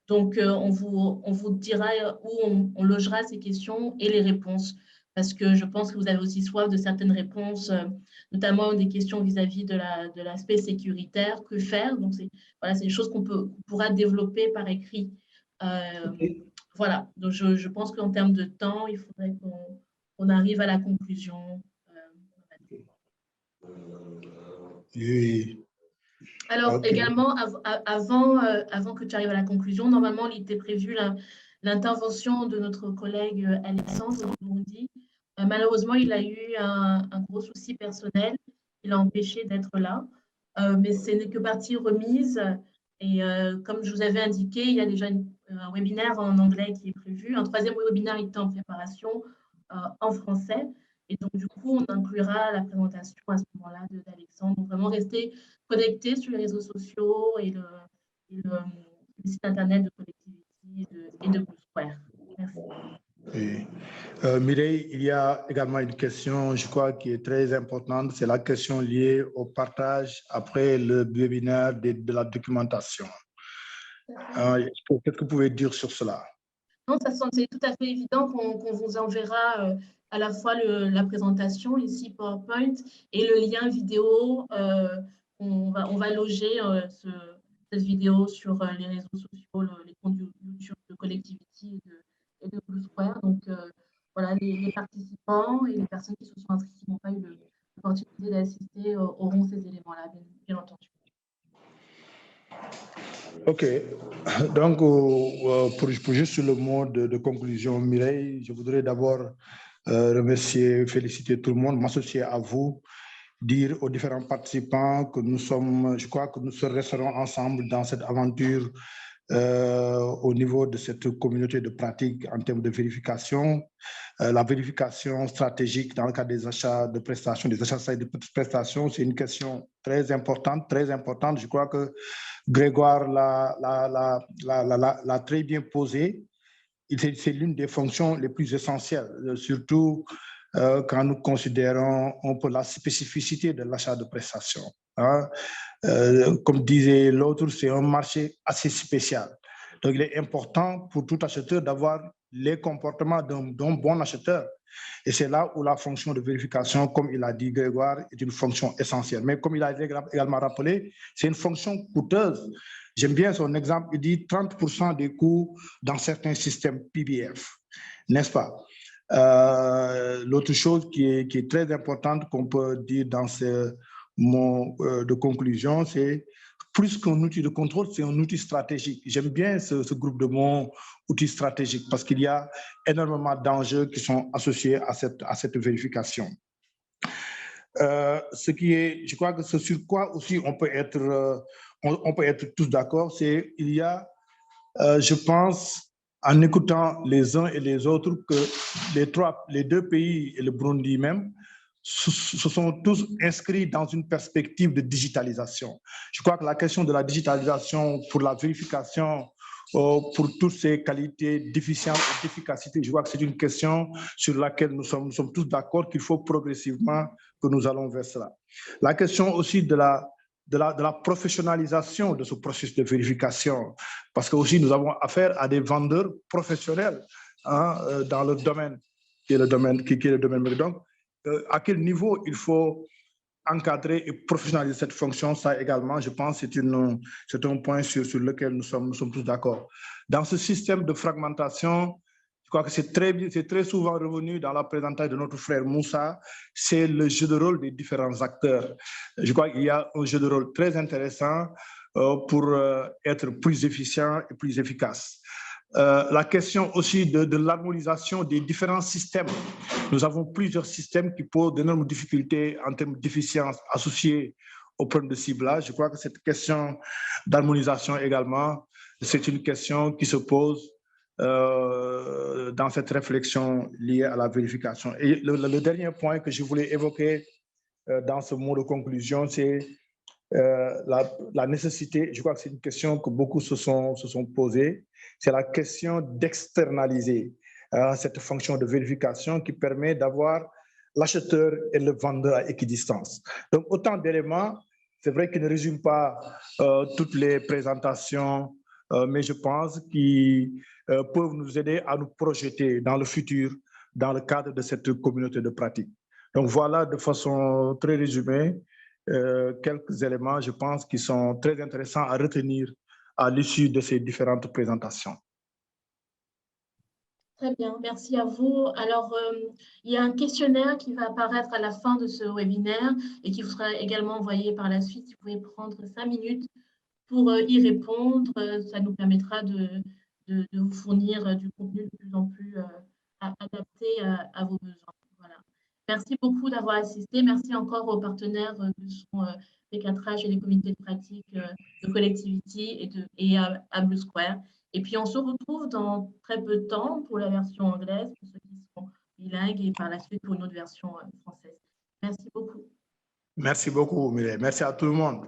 Donc, on vous dira où on logera ces questions et les réponses, parce que je pense que vous avez aussi soif de certaines réponses, notamment des questions vis-à-vis de l'aspect sécuritaire, que faire. Donc, voilà, c'est des choses qu'on pourra développer par écrit. Voilà, donc je pense qu'en termes de temps, il faudrait qu'on arrive à la conclusion. Oui. Alors, également, avant que tu arrives à la conclusion, normalement, il était prévu l'intervention de notre collègue Alexandre du Burundi. Malheureusement, il a eu un gros souci personnel. Il a empêché d'être là. Mais ce n'est que partie remise. Et comme je vous avais indiqué, il y a déjà un webinaire en anglais qui est prévu. Un 3e webinaire est en préparation en français. Et donc, du coup, on inclura la présentation à ce moment-là d'Alexandre. Donc, vraiment rester connecté sur les réseaux sociaux et le site internet de Collectivity et de Blue Square. Merci. Oui. Mireille, il y a également une question, je crois, qui est très importante. C'est la question liée au partage après le webinaire de la documentation. Qu'est-ce que vous pouvez dire sur cela? Non, c'est tout à fait évident qu'on vous enverra à la fois la présentation, ici PowerPoint, et le lien vidéo. On va loger cette vidéo sur les réseaux sociaux, les comptes YouTube de Collectivity et de Blue Square. Donc, voilà, les participants et les personnes qui se sont inscrites qui n'ont pas eu l'opportunité d'assister auront ces éléments-là, bien entendu. OK. Donc, pour juste sur le mot de conclusion, Mireille, je voudrais d'abord remercier, féliciter tout le monde, m'associer à vous, dire aux différents participants que je crois que nous resterons ensemble dans cette aventure au niveau de cette communauté de pratique en termes de vérification. La vérification stratégique dans le cadre des achats de prestations, des achats de prestations, c'est une question très importante. Je crois que Grégoire l'a très bien posée. C'est l'une des fonctions les plus essentielles, surtout quand nous considérons un peu la spécificité de l'achat de prestations. Hein. Comme disait l'autre, c'est un marché assez spécial. Donc, il est important pour tout acheteur d'avoir les comportements d'un bon acheteur. Et c'est là où la fonction de vérification, comme il a dit Grégoire, est une fonction essentielle. Mais comme il a également rappelé, c'est une fonction coûteuse. J'aime bien son exemple, il dit 30% des coûts dans certains systèmes PBF, n'est-ce pas? L'autre chose qui est très importante qu'on peut dire dans ce mot de conclusion, c'est plus qu'un outil de contrôle, c'est un outil stratégique. J'aime bien ce groupe de mots, outil stratégique, parce qu'il y a énormément d'enjeux qui sont associés à cette vérification. Je crois que ce sur quoi aussi on peut être tous d'accord, c'est qu'il y a, je pense, en écoutant les uns et les autres, que les deux pays et le Burundi même se sont tous inscrits dans une perspective de digitalisation. Je crois que la question de la digitalisation pour la vérification, pour toutes ces qualités d'efficience et d'efficacité, je crois que c'est une question sur laquelle nous sommes tous d'accord qu'il faut progressivement que nous allons vers cela. La question aussi de la professionnalisation de ce processus de vérification, parce que aussi nous avons affaire à des vendeurs professionnels dans le domaine qui est le domaine donc à quel niveau il faut encadrer et professionnaliser cette fonction, ça également, je pense, c'est un point sur lequel nous sommes tous d'accord. Dans ce système de fragmentation, je crois que c'est très souvent revenu dans la présentation de notre frère Moussa, c'est le jeu de rôle des différents acteurs. Je crois qu'il y a un jeu de rôle très intéressant pour être plus efficient et plus efficace. La question aussi de l'harmonisation des différents systèmes. Nous avons plusieurs systèmes qui posent d'énormes difficultés en termes d'efficience associées au problème de ciblage. Je crois que cette question d'harmonisation également, c'est une question qui se pose dans cette réflexion liée à la vérification. Et le dernier point que je voulais évoquer dans ce mot de conclusion, c'est la nécessité, je crois que c'est une question que beaucoup se sont posées, c'est la question d'externaliser cette fonction de vérification qui permet d'avoir l'acheteur et le vendeur à équidistance. Donc, autant d'éléments, c'est vrai qu'ils ne résument pas toutes les présentations, mais je pense qu'ils peuvent nous aider à nous projeter dans le futur, dans le cadre de cette communauté de pratique. Donc, voilà de façon très résumée quelques éléments, je pense, qui sont très intéressants à retenir à l'issue de ces différentes présentations. Très bien, merci à vous. Alors, il y a un questionnaire qui va apparaître à la fin de ce webinaire et qui vous sera également envoyé par la suite. Si vous pouvez prendre 5 minutes pour y répondre, ça nous permettra de vous fournir du contenu de plus en plus adapté à vos besoins. Voilà. Merci beaucoup d'avoir assisté. Merci encore aux partenaires que sont P4H et les comités de pratique de Collectivity et à Blue Square. Et puis, on se retrouve dans très peu de temps pour la version anglaise, pour ceux qui sont bilingues, et par la suite pour une autre version française. Merci beaucoup. Merci beaucoup, Mireille. Merci à tout le monde.